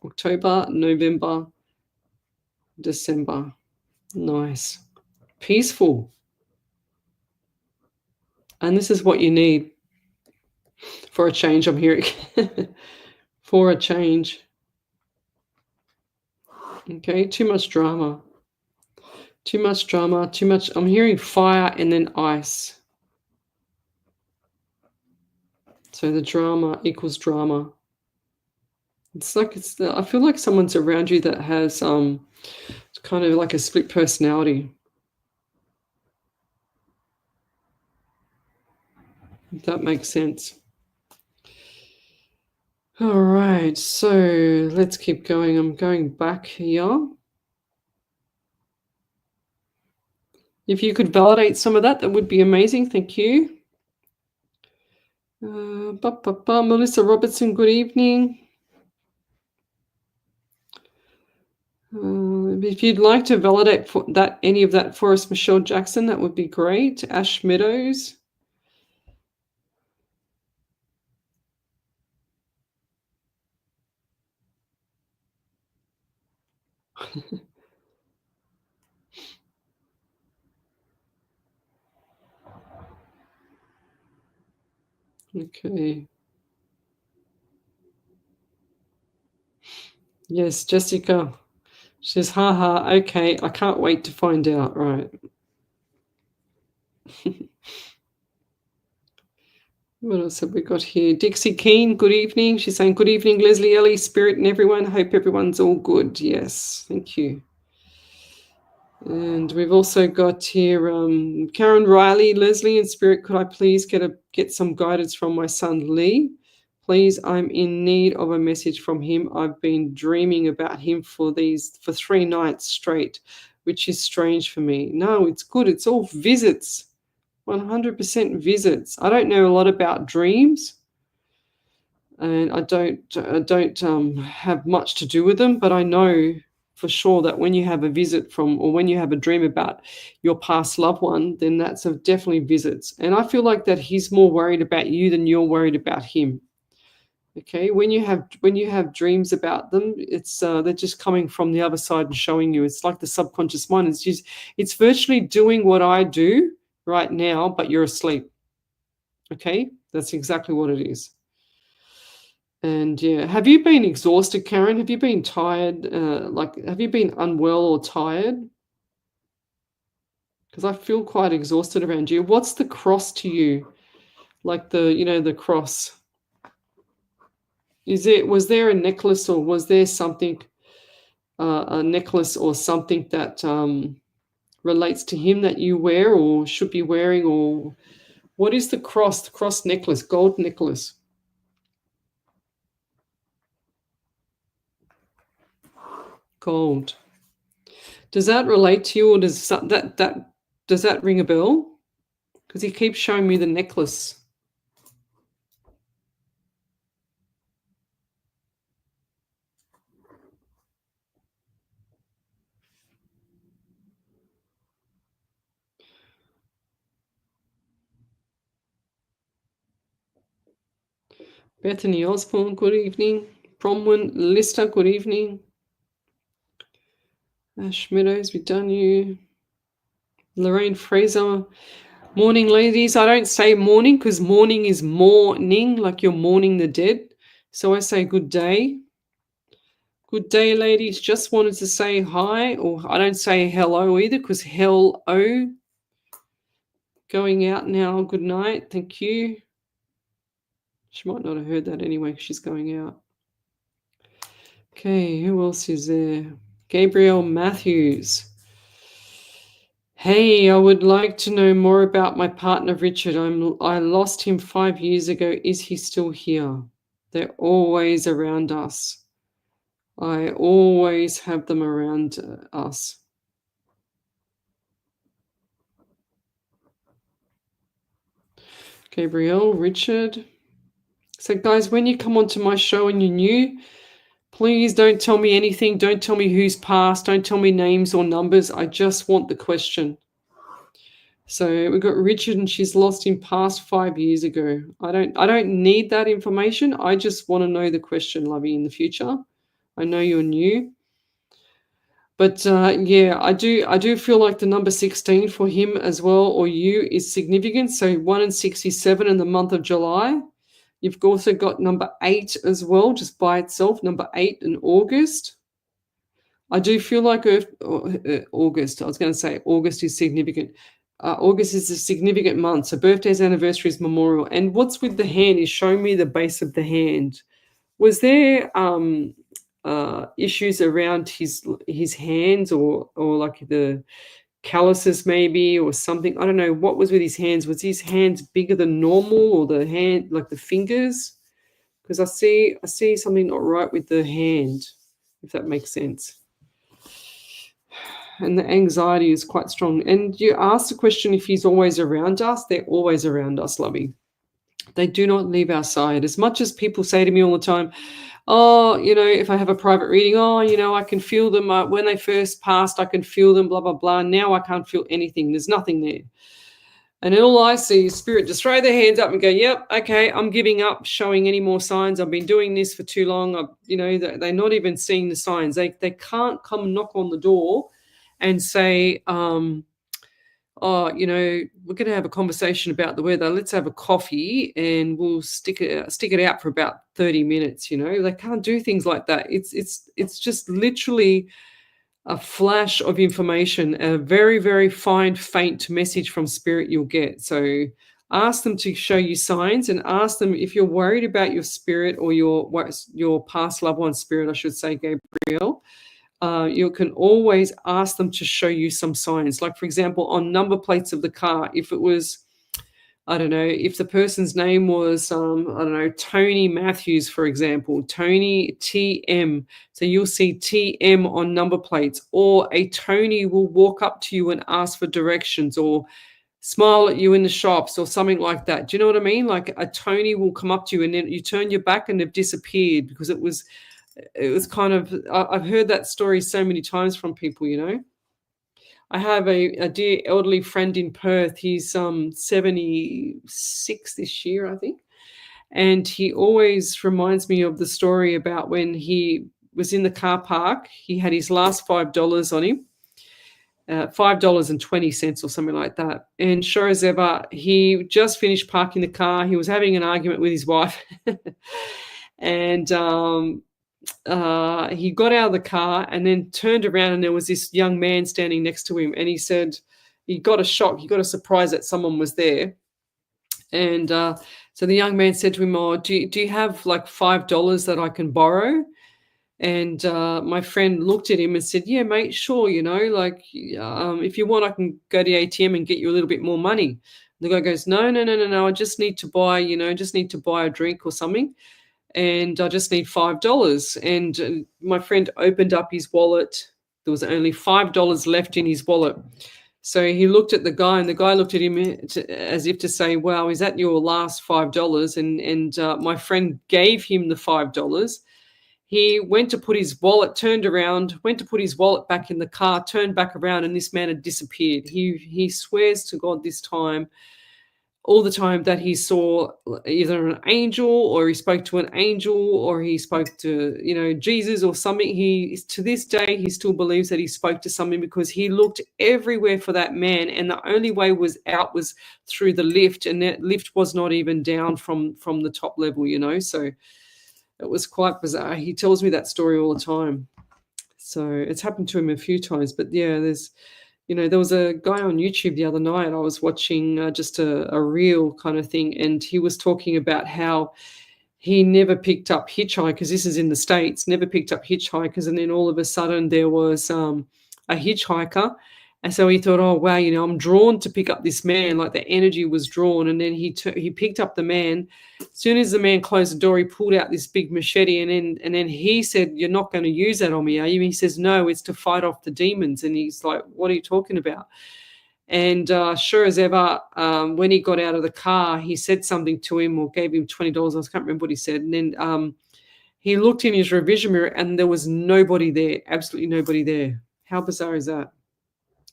October, November, December. Nice. Peaceful. And this is what you need for a change, I'm hearing. For a change. Okay, too much drama. Too much drama, too much. I'm hearing fire and then ice. So the drama equals drama. It's like I feel like someone's around you that has kind of like a split personality. if that makes sense. All right, so let's keep going. I'm going back here. If you could validate some of that, that would be amazing. Thank you. Melissa Robertson, good evening. If you'd like to validate for that any of that for us, Michelle Jackson, that would be great. Ash Meadows. Okay. Yes, Jessica. She says, haha, okay, I can't wait to find out. Right. What else have we got here? Dixie Keane, good evening. She's saying, good evening, Leslie, Ellie, Spirit, and everyone. Hope everyone's all good. Yes, thank you. And we've also got here Karen Riley, Leslie and Spirit, could I please get some guidance from my son Lee? Please, I'm in need of a message from him. I've been dreaming about him for 3 nights straight, which is strange for me. No, it's good. It's all visits, 100% visits. I don't know a lot about dreams, and I don't have much to do with them, but I know for sure that when you have a visit from, or when you have a dream about your past loved one, then that's definitely visits. And I feel like that he's more worried about you than you're worried about him. Okay, when you have dreams about them, it's they're just coming from the other side and showing you. It's like the subconscious mind. It's virtually doing what I do right now, but you're asleep. Okay, that's exactly what it is. And yeah, have you been exhausted, Karen? Have you been tired? Have you been unwell or tired? Because I feel quite exhausted around you. What's the cross to you? Like the cross. Was there a necklace, or was there something, a necklace or something that relates to him that you wear or should be wearing? Or what is the cross? The cross necklace, gold necklace. Gold. Does that relate to you, or does that ring a bell? Because he keeps showing me the necklace. Bethany Osborne, good evening. Bromwyn Lister, good evening. Ash Meadows, we've done you. Lorraine Fraser, morning, ladies. I don't say morning because morning is mourning, like you're mourning the dead. So I say good day. Good day, ladies. Just wanted to say hi, or I don't say hello either because hello. Going out now. Good night. Thank you. She might not have heard that anyway because she's going out. Okay, who else is there? Gabriel Matthews. Hey, I would like to know more about my partner, Richard. I lost him 5 years ago. Is he still here? They're always around us. I always have them around us. Gabriel, Richard. So, guys, when you come onto my show and you're new, please don't tell me anything. Don't tell me who's passed. Don't tell me names or numbers. I just want the question. So we've got Richard, and she's lost him past 5 years ago. I don't need that information. I just want to know the question, Lovey, in the future. I know you're new. But yeah, I do feel like the number 16 for him as well, or you, is significant. So 1 in 67 in the month of July. You've also got number 8 as well, just by itself, number 8 in August. I do feel like August, I was going to say August is significant. August is a significant month. So birthdays, anniversaries, memorial. And what's with the hand is showing me the base of the hand. Was there issues around his hands, or like the calluses maybe or something. I don't know what was with his hands. Was his hands bigger than normal, or the hand, like the fingers? Because I see something not right with the hand, if that makes sense. And the anxiety is quite strong. And you ask the question if he's always around us. They're always around us, Lovey. They do not leave our side. As much as people say to me all the time, oh, if I have a private reading, I can feel them. When they first passed, I can feel them, blah, blah, blah. Now I can't feel anything. There's nothing there. And then all I see is spirit just throw their hands up and go, yep, okay, I'm giving up showing any more signs. I've been doing this for too long. They're not even seeing the signs. They can't come knock on the door and say, we're going to have a conversation about the weather. Let's have a coffee and we'll stick it out for about 30 minutes. They can't do things like that. It's just literally a flash of information, a very, very fine, faint message from spirit you'll get. So ask them to show you signs, and ask them if you're worried about your spirit or your past loved one's spirit, I should say, Gabriel. You can always ask them to show you some signs. Like, for example, on number plates of the car, if it was, I don't know, if the person's name was, Tony Matthews, for example, Tony TM. So you'll see TM on number plates, or a Tony will walk up to you and ask for directions, or smile at you in the shops, or something like that. Do you know what I mean? Like a Tony will come up to you and then you turn your back and they've disappeared, because it was kind of, I've heard that story so many times from people, I have a dear elderly friend in Perth. He's 76 this year, I think. And he always reminds me of the story about when he was in the car park. He had his last $5 on him, $5.20 or something like that. And sure as ever, he just finished parking the car. He was having an argument with his wife. And he got out of the car and then turned around, and there was this young man standing next to him. And he said he got a shock. He got a surprise that someone was there. And so the young man said to him, oh, do you have like $5 that I can borrow? And my friend looked at him and said, yeah, mate, sure. If you want, I can go to the ATM and get you a little bit more money. The guy goes, no, I just need to buy, a drink or something. And I just need $5. And my friend opened up his wallet. There was only $5 left in his wallet. So he looked at the guy, and the guy looked at him as if to say, wow, is that your last $5? And my friend gave him the $5. He went to put his wallet, turned around, went to put his wallet back in the car, turned back around, and this man had disappeared. He swears to God this time, all the time, that he saw either an angel, or he spoke to an angel, or he spoke to, Jesus or something. To this day, he still believes that he spoke to something, because he looked everywhere for that man, and the only way was out was through the lift, and that lift was not even down from the top level, so it was quite bizarre. He tells me that story all the time. So it's happened to him a few times. But yeah, there was a guy on YouTube the other night. I was watching just a real kind of thing, and he was talking about how he never picked up hitchhikers. This is in the States, never picked up hitchhikers. And then all of a sudden there was a hitchhiker. And so he thought, oh, wow, I'm drawn to pick up this man. Like the energy was drawn. And then he picked up the man. As soon as the man closed the door, he pulled out this big machete. And then he said, you're not going to use that on me, are you? He says, no, it's to fight off the demons. And he's like, what are you talking about? And sure as ever, when he got out of the car, he said something to him, or gave him $20. I can't remember what he said. And then he looked in his revision mirror, and there was nobody there, absolutely nobody there. How bizarre is that?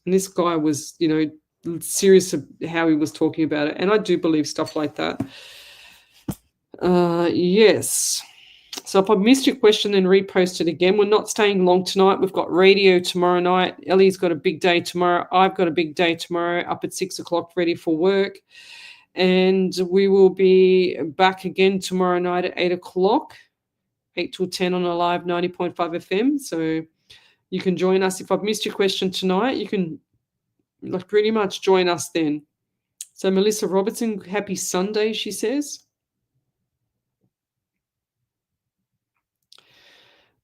And this guy was, serious of how he was talking about it. And I do believe stuff like that. Yes. So if I missed your question, then repost it again. We're not staying long tonight. We've got radio tomorrow night. Ellie's got a big day tomorrow. I've got a big day tomorrow, up at 6 o'clock, ready for work. And we will be back again tomorrow night at 8 o'clock, 8 till 10 on a live 90.5 FM. So you can join us. If I've missed your question tonight, you can pretty much join us then. So Melissa Robertson, happy Sunday, she says.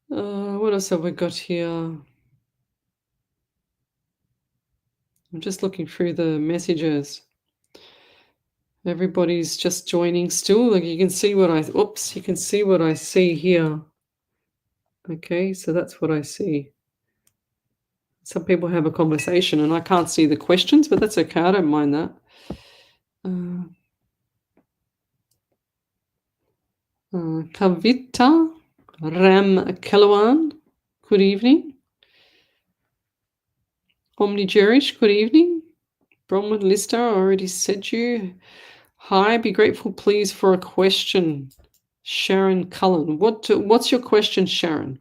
What else have we got here? I'm just looking through the messages. Everybody's just joining still. Like you can see what you can see what I see here. Okay, so that's what I see. Some people have a conversation and I can't see the questions, but that's okay. I don't mind that. Kavita Ram Kalawan, good evening. Omni Jerish, good evening. Bronwyn Lister, I already said you. Hi, be grateful please for a question. Sharon Cullen. What's your question, Sharon?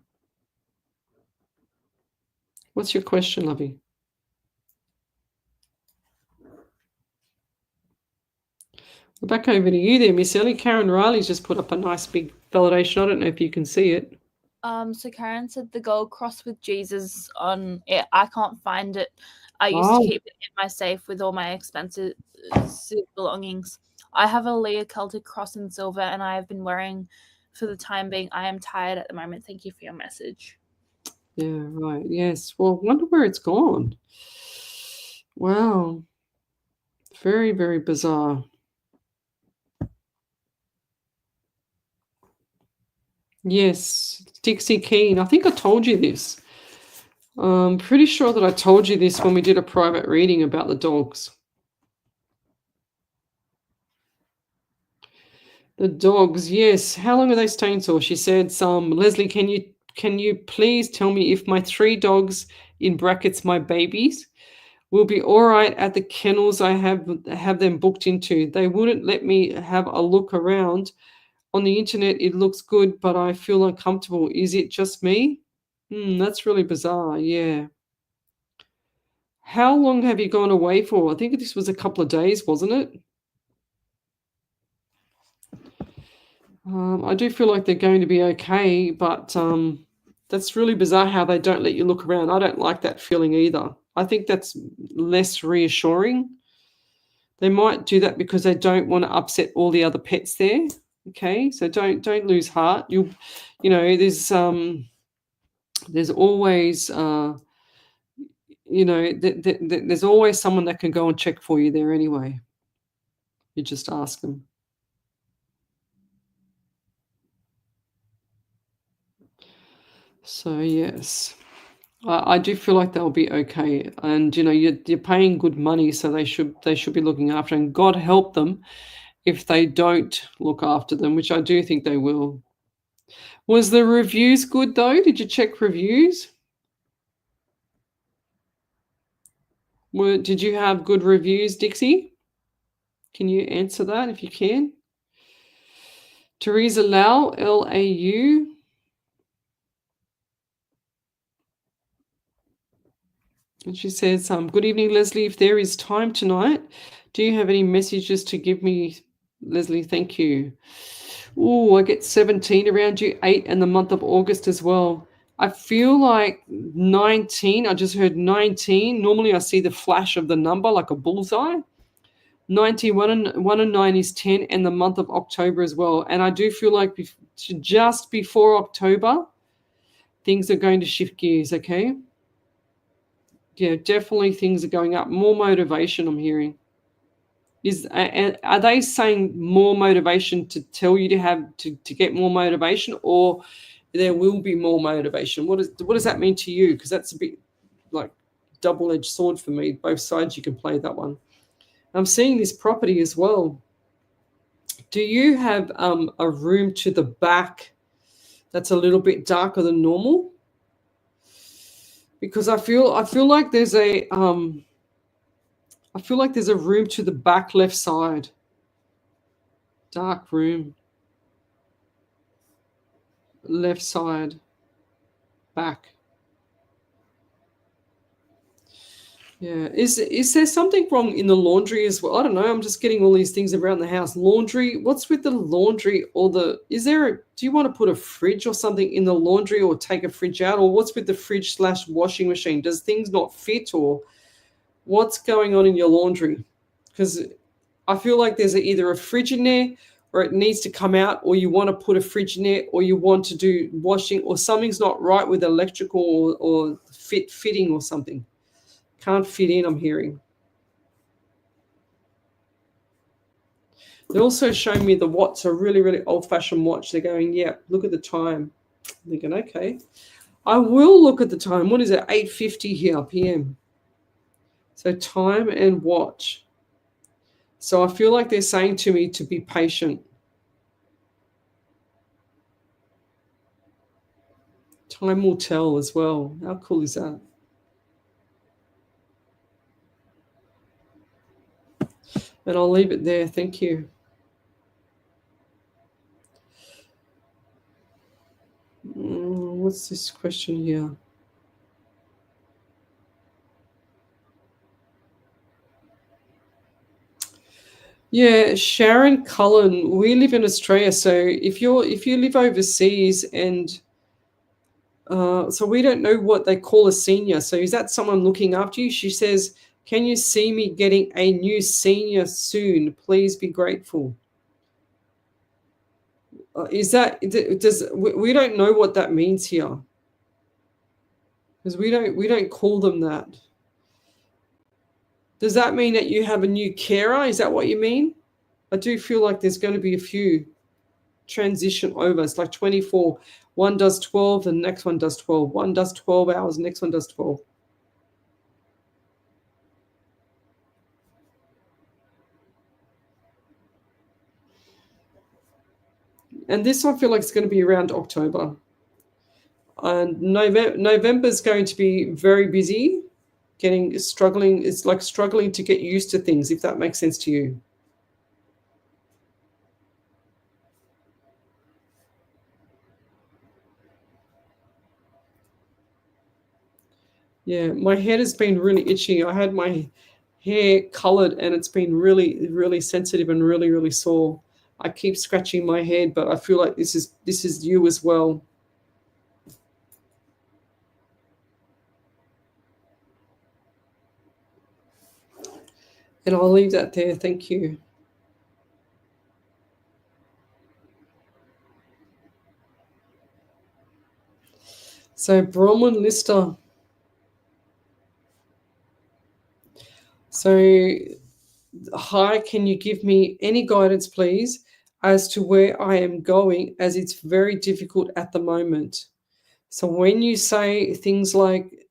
What's your question, lovey? We're back over to you there, Miss Ellie. Karen Riley's just put up a nice big validation. I don't know if you can see it. So Karen said the gold cross with Jesus on it. I can't find it. I used to keep it in my safe with all my expensive belongings. I have a Leah Celtic cross in silver, and I have been wearing for the time being. I am tired at the moment. Thank you for your message. Yeah, right. Yes. Well, wonder where it's gone. Wow. Very, very bizarre. Yes, Dixie Keene. I think I told you this. I'm pretty sure that I told you this when we did a private reading about the dogs. The dogs, yes. How long are they staying till? She said, Lesley, can you please tell me if my 3 dogs, in brackets my babies, will be all right at the kennels I have them booked into? They wouldn't let me have a look around. On the internet, it looks good, but I feel uncomfortable. Is it just me? That's really bizarre, yeah. How long have you gone away for? I think this was a couple of days, wasn't it? I do feel like they're going to be okay, but that's really bizarre how they don't let you look around. I don't like that feeling either. I think that's less reassuring. They might do that because they don't want to upset all the other pets there. Okay, so don't lose heart. You know, there's always there's always someone that can go and check for you there anyway. You just ask them. So yes, I do feel like they'll be okay, and you're paying good money, so they should be looking after. And God help them if they don't look after them, which I do think they will. Was the reviews good though? Did you check reviews? Did you have good reviews, Dixie? Can you answer that if you can? Teresa Lau, Lau. And she says, good evening, Lesley. If there is time tonight, do you have any messages to give me, Lesley? Thank you. Oh, I get 17 around you, 8 in the month of August as well. I feel like 19. I just heard 19. Normally I see the flash of the number like a bullseye. 91 and 9 is 10, and the month of October as well. And I do feel like just before October, things are going to shift gears, okay? Yeah, definitely things are going up. More motivation, I'm hearing. Are they saying more motivation to tell you to have to get more motivation, or there will be more motivation? What does that mean to you? Because that's a bit like double-edged sword for me. Both sides you can play that one. I'm seeing this property as well. Do you have a room to the back that's a little bit darker than normal? Because I feel like there's a room to the back left side. Dark room. Left side. Back. Yeah. Is there something wrong in the laundry as well? I don't know. I'm just getting all these things around the house. Laundry. What's with the laundry or do you want to put a fridge or something in the laundry or take a fridge out? Or what's with the fridge / washing machine? Does things not fit, or what's going on in your laundry? Because I feel like there's either a fridge in there or it needs to come out, or you want to put a fridge in there, or you want to do washing, or something's not right with electrical or fitting or something. Can't fit in, I'm hearing. They're also showing me the watch, a really, really old-fashioned watch. They're going, yeah, look at the time. I'm thinking, okay, I will look at the time. What is it? 8:50 here, PM. So time and watch. So I feel like they're saying to me to be patient. Time will tell as well. How cool is that? And I'll leave it there. Thank you. What's this question here? Yeah, Sharon Cullen. We live in Australia, so if you live overseas and so we don't know what they call a senior. So is that someone looking after you? She says, "Can you see me getting a new senior soon? Please be grateful." Is that does we don't know what that means here because we don't call them that. Does that mean that you have a new carer? Is that what you mean? I do feel like there's going to be a few transition over. It's like 24. One does 12, the next one does 12. One does 12 hours, the next one does 12. And this I feel like it's going to be around October. And November is going to be very busy, struggling. It's like struggling to get used to things, if that makes sense to you. Yeah, my head has been really itchy. I had my hair colored and it's been really, really sensitive and really, really sore. I keep scratching my head, but I feel like this is you as well. And I'll leave that there. Thank you. So Bronwyn Lister. So, hi, can you give me any guidance, please, as to where I am going, as it's very difficult at the moment? So when you say things like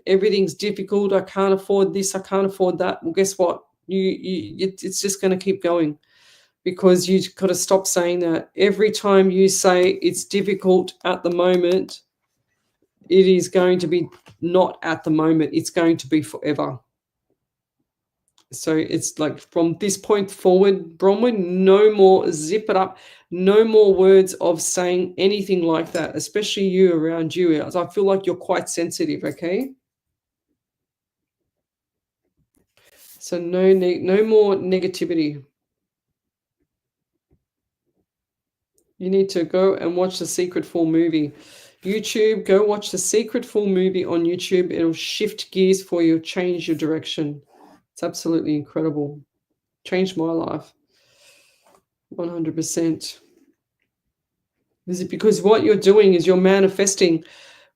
everything's difficult, I can't afford this, I can't afford that, well, guess what? It's just going to keep going because you've got to stop saying that. Every time you say it's difficult at the moment, it is going to be not at the moment. It's going to be forever. So it's like from this point forward, Bronwyn, no more zip it up, no more words of saying anything like that, especially you around you. I feel like you're quite sensitive, okay? So no more negativity. You need to go and watch the Secret Full movie. YouTube, go watch the Secret Full movie on YouTube. It'll shift gears for you, change your direction. It's absolutely incredible. Changed my life. 100%. Is it because what you're doing is you're manifesting,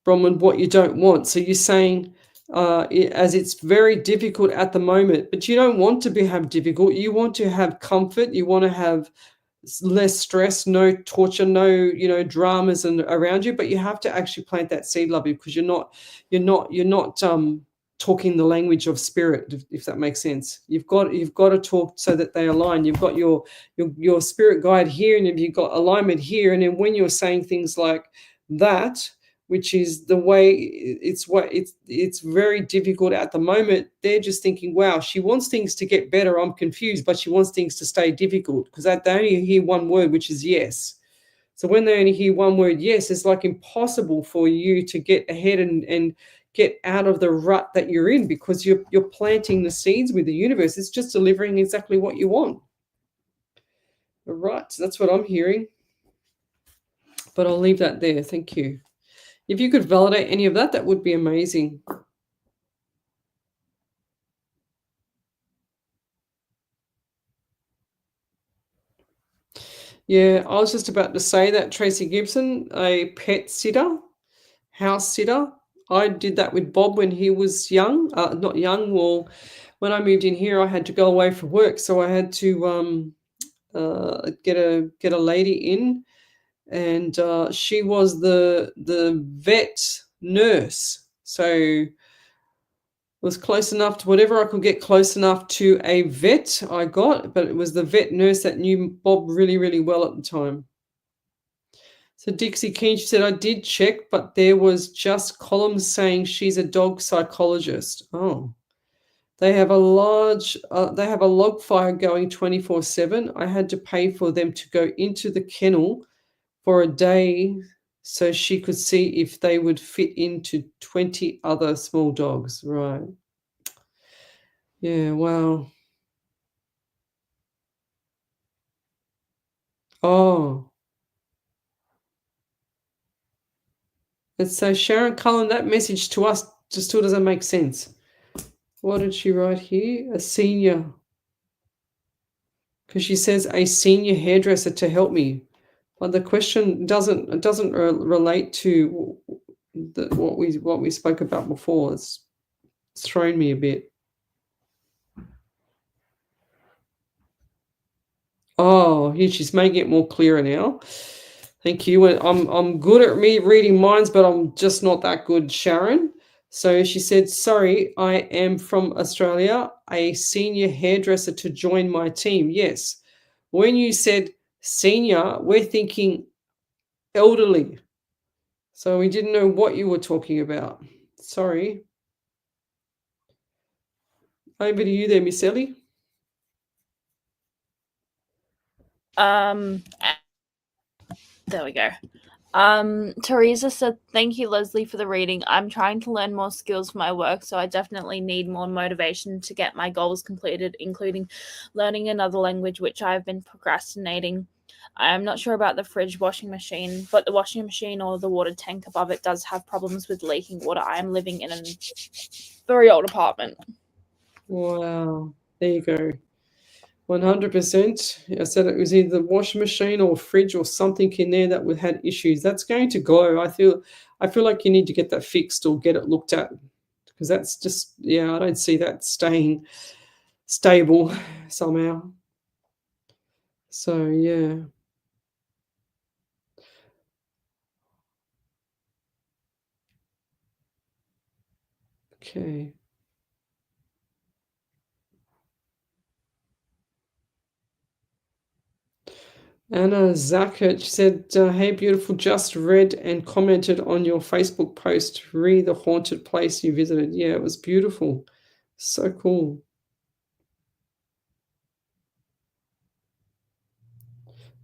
Bronwyn, what you don't want. So you're saying, as it's very difficult at the moment, but you don't want to have difficult. You want to have comfort. You want to have less stress, no torture, no dramas and around you. But you have to actually plant that seed, lovey, because you're not talking the language of spirit, if that makes sense. You've got to talk so that they align. You've got your spirit guide here, and if you've got alignment here, and then when you're saying things like that, which is the way it's very difficult at the moment, they're just thinking, wow, she wants things to get better. I'm confused, but she wants things to stay difficult because they only hear one word, which is yes. So when they only hear one word, yes, it's like impossible for you to get ahead and get out of the rut that you're in because you're planting the seeds with the universe. It's just delivering exactly what you want. All right, so that's what I'm hearing. But I'll leave that there. Thank you. If you could validate any of that, that would be amazing. Yeah, I was just about to say that, Tracy Gibson, a pet sitter, house sitter. I did that with Bob when he was young, not young. Well, when I moved in here, I had to go away for work. So I had to get a lady in, and she was the vet nurse. So was close enough to whatever I could get close enough to a vet I got, but it was the vet nurse that knew Bob really, really well at the time. So Dixie Keane, she said, I did check, but there was just columns saying she's a dog psychologist. Oh. They have a log fire going 24/7. I had to pay for them to go into the kennel for a day so she could see if they would fit into 20 other small dogs. Right. Yeah, wow. Oh. And so Sharon Cullen, that message to us just still doesn't make sense. What did she write here? A senior. Because she says a senior hairdresser to help me. But the question doesn't relate to what we spoke about before. It's thrown me a bit. Oh, yeah, she's making it more clearer now. Thank you. I'm good at me reading minds, but I'm just not that good, Sharon. So she said, sorry, I am from Australia, a senior hairdresser to join my team. Yes. When you said senior, we're thinking elderly. So we didn't know what you were talking about. Sorry. Over to you there, Miss Ellie. There we go. Teresa said, thank you, Leslie, for the reading. I'm trying to learn more skills for my work, so I definitely need more motivation to get my goals completed, including learning another language, which I've been procrastinating. I'm not sure about the fridge washing machine, but the washing machine or the water tank above it does have problems with leaking water. I am living in a very old apartment. Wow. There you go. 100%. I said it was either the washing machine or fridge or something in there that had issues. That's going to go. I feel like you need to get that fixed or get it looked at, because that's just, yeah, I don't see that staying stable somehow. So yeah. Okay. Anna Zakert said, hey, beautiful, just read and commented on your Facebook post, re the haunted place you visited. Yeah, it was beautiful. So cool.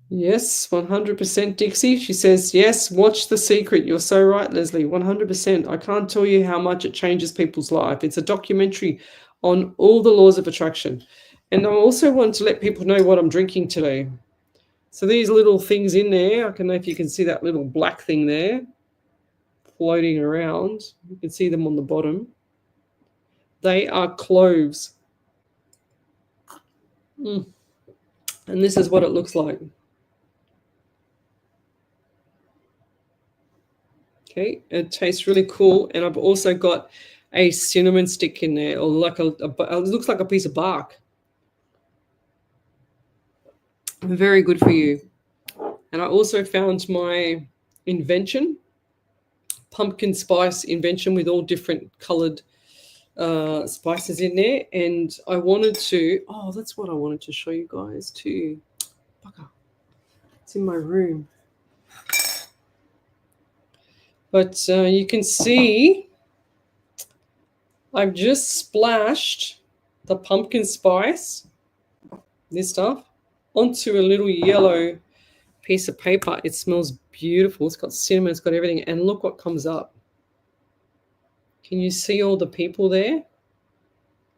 Yes, 100%, Dixie. She says, yes, watch The Secret. You're so right, Leslie, 100%. I can't tell you how much it changes people's life. It's a documentary on all the laws of attraction. And I also want to let people know what I'm drinking today. So these little things in there, I don't know if you can see that little black thing there floating around. You can see them on the bottom. They are cloves. And this is what it looks like. Okay, it tastes really cool. And I've also got a cinnamon stick in there, or like it looks like a piece of bark. Very good for you. And I also found my invention, pumpkin spice invention with all different colored spices in there. And I wanted to, that's what I wanted to show you guys too. Bugger. It's in my room. But you can see I've just splashed the pumpkin spice, this stuff, onto a little yellow piece of paper. It smells beautiful. It's got cinnamon, it's got everything. And look what comes up. Can you see all the people there?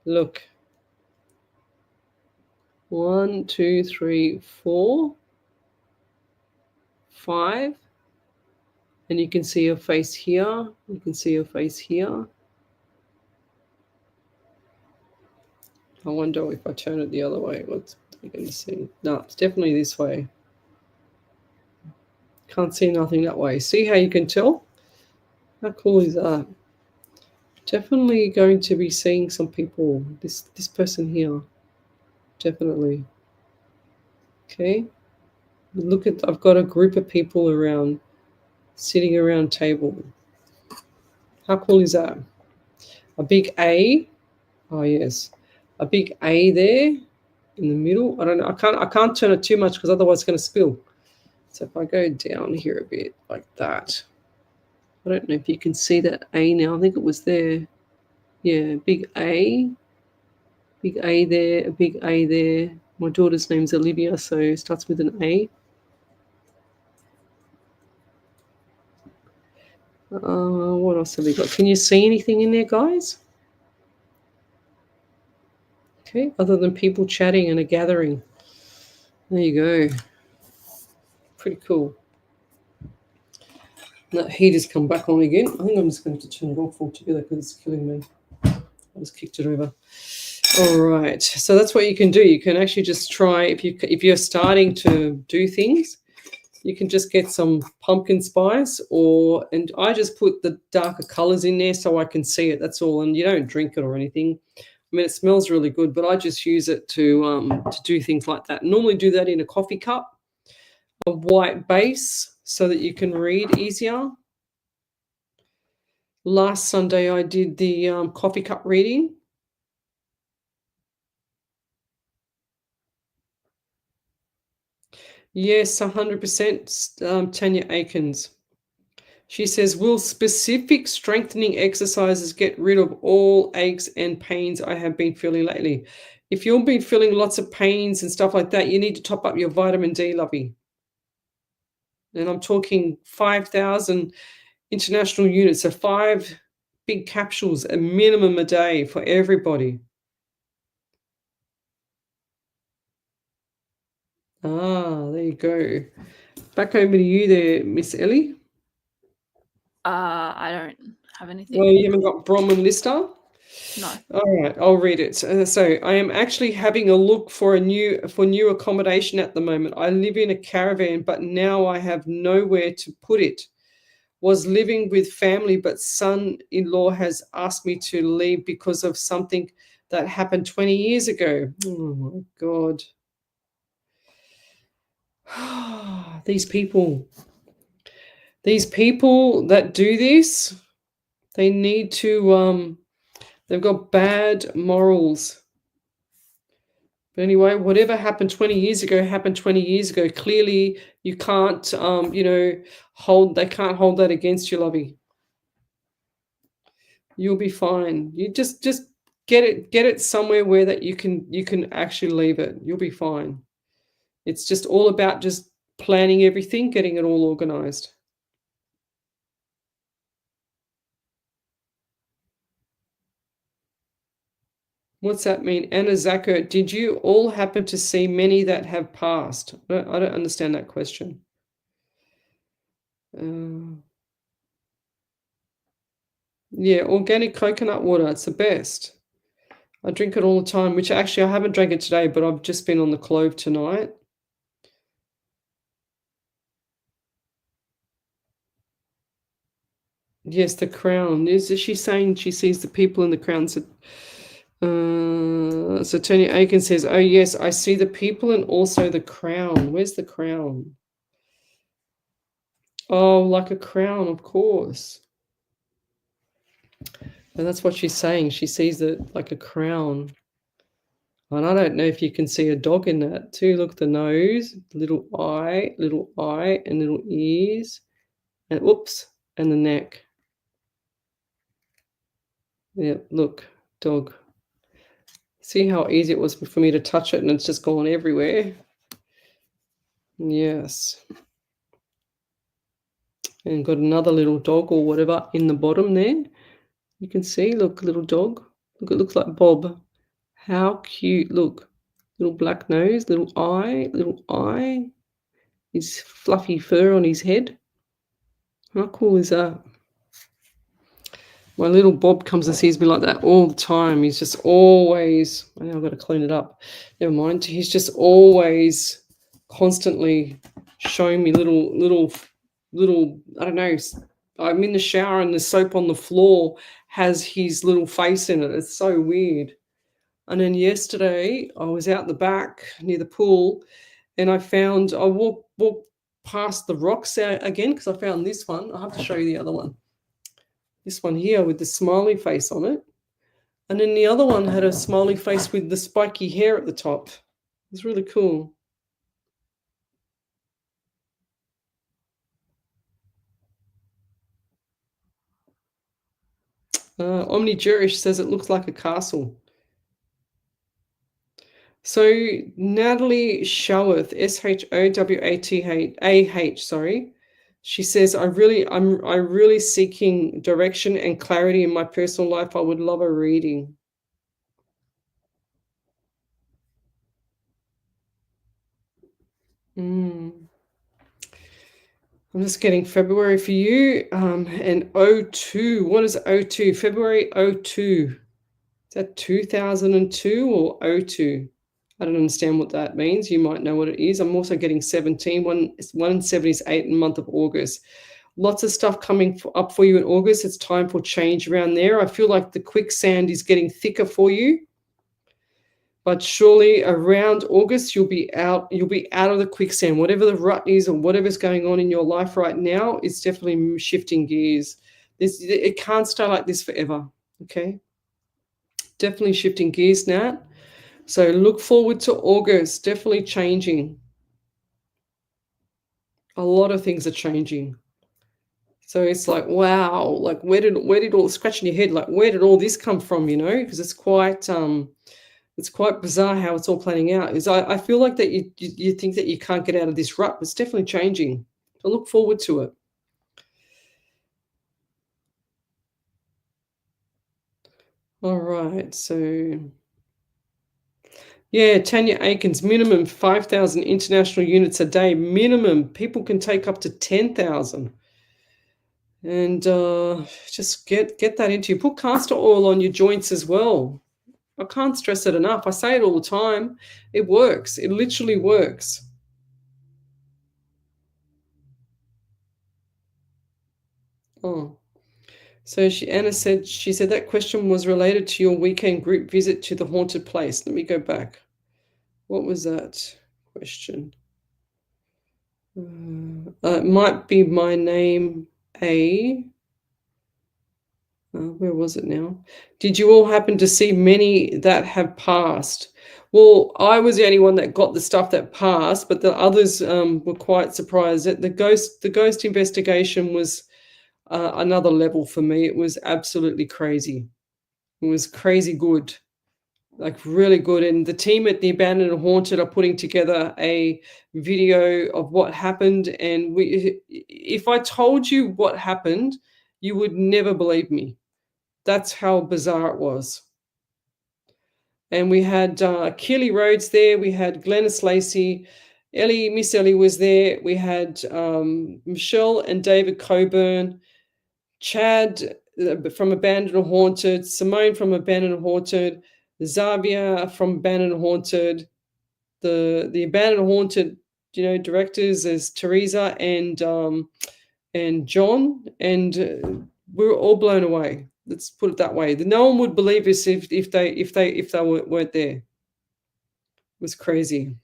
Look. 1, 2, 3, 4, 5. And you can see your face here. You can see your face here. I wonder if I turn it the other way, what you're going to see. No, it's definitely this way. Can't see nothing that way. See how you can tell? How cool is that? Definitely going to be seeing some people. This person here. Definitely. Okay. Look at, I've got a group of people around, sitting around table. How cool is that? A big A. Oh yes. A big A there in the middle. I don't know. I can't turn it too much because otherwise it's going to spill. So if I go down here a bit like that. I don't know if you can see that A now. I think it was there. Yeah, big A. Big A there, a big A there. My daughter's name's Olivia, so it starts with an A. What else have we got? Can you see anything in there, guys? Okay, other than people chatting and a gathering. There you go. Pretty cool. That heater's come back on again. I think I'm just going to turn it off altogether because it's killing me. I just kicked it over. All right, so that's what you can do. You can actually just try, if you're starting to do things, you can just get some pumpkin spice, and I just put the darker colors in there so I can see it. That's all, and you don't drink it or anything. I mean, it smells really good, but I just use it to do things like that. Normally do that in a coffee cup, a white base, so that you can read easier. Last Sunday I did the coffee cup reading. Yes, 100%, Tanya Akins. She says, will specific strengthening exercises get rid of all aches and pains I have been feeling lately? If you've been feeling lots of pains and stuff like that, you need to top up your vitamin D, lovey. And I'm talking 5,000 international units, so 5 big capsules, a minimum a day for everybody. There you go. Back over to you there, Miss Ellie. I don't have anything. Well, you haven't got Bronwyn Lister? No. All right, I'll read it. So I am actually having a look for new accommodation at the moment. I live in a caravan, but now I have nowhere to put it. Was living with family, but son-in-law has asked me to leave because of something that happened 20 years ago. Oh my God. These people that do this, they need to, they've got bad morals. But anyway, whatever happened 20 years ago happened 20 years ago. Clearly, you can't, they can't hold that against you, lovey. You'll be fine. You just get it somewhere where that you can actually leave it. You'll be fine. It's just all about just planning everything, getting it all organized. What's that mean? Anna Zacher, did you all happen to see many that have passed? I don't understand that question. Yeah, organic coconut water. It's the best. I drink it all the time, which actually I haven't drank it today, but I've just been on the clove tonight. Yes, the crown. Is she saying she sees the people in the crown? So Tony Aiken says, oh yes, I see the people and also the crown. Where's the crown? Oh, like a crown, of course. And that's what she's saying. She sees it like a crown. And I don't know if you can see a dog in that too. Look, the nose, little eye, and little ears, and oops, and the neck. Yeah, look, dog. See how easy it was for me to touch it and it's just gone everywhere? Yes. And got another little dog or whatever in the bottom there. You can see, look, little dog. Look, it looks like Bob. How cute, look. Little black nose, little eye. His fluffy fur on his head. How cool is that? My little Bob comes and sees me like that all the time. He's just always, I know I've got to clean it up. Never mind. He's just always constantly showing me little, I don't know. I'm in the shower and the soap on the floor has his little face in it. It's so weird. And then yesterday I was out the back near the pool and I walked past the rocks again because I found this one. I'll have to show you the other one. This one here with the smiley face on it. And then the other one had a smiley face with the spiky hair at the top. It's really cool. Omnijurish says it looks like a castle. So Natalie Showath, Showatah, sorry. She says, I'm really seeking direction and clarity in my personal life. I would love a reading. I'm just getting February for you. And 02. What is 02? February 02. Is that 2002 or 02? I don't understand what that means. You might know what it is. I'm also getting 17. 170 is 8 in the month of August. Lots of stuff coming up for you in August. It's time for change around there. I feel like the quicksand is getting thicker for you. But surely around August, you'll be out of the quicksand. Whatever the rut is or whatever's going on in your life right now, it's definitely shifting gears. It can't stay like this forever, okay? Definitely shifting gears, Nat. So look forward to August, definitely changing. A lot of things are changing. So it's like, wow, like where did all, scratching your head, like where did all this come from, because it's quite bizarre how it's all planning out. I feel like that you think that you can't get out of this rut. It's definitely changing. So look forward to it. All right, so yeah, Tanya Aikens, minimum 5,000 international units a day, minimum. People can take up to 10,000. And just get that into you. Put castor oil on your joints as well. I can't stress it enough. I say it all the time. It works. It literally works. Oh. So Anna said, she said that question was related to your weekend group visit to the haunted place. Let me go back. What was that question? It might be my name, where was it now? Did you all happen to see many that have passed? Well, I was the only one that got the stuff that passed, but the others were quite surprised. The ghost investigation was another level for me. It was absolutely crazy. It was crazy good, like really good. And the team at the Abandoned and Haunted are putting together a video of what happened. And if I told you what happened, you would never believe me. That's how bizarre it was. And we had Keely Rhodes there. We had Glennis Lacey. Miss Ellie was there. We had Michelle and David Coburn. Chad from Abandoned and Haunted. Simone from Abandoned and Haunted. Xavier from Abandoned and Haunted. The Abandoned and Haunted, directors is Teresa and John. And we were all blown away. Let's put it that way. No one would believe us if they weren't there. It was crazy.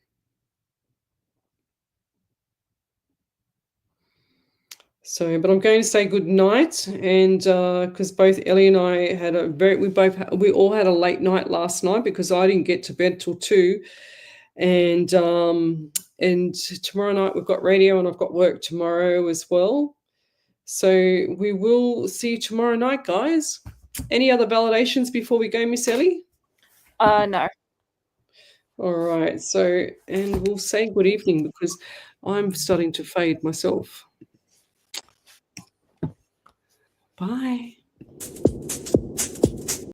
So, but I'm going to say good night, and because both Ellie and I had we all had a late night last night because I didn't get to bed till 2, and tomorrow night we've got radio and I've got work tomorrow as well. So we will see you tomorrow night, guys. Any other validations before we go, Miss Ellie? No. All right. So, and we'll say good evening because I'm starting to fade myself. Bye.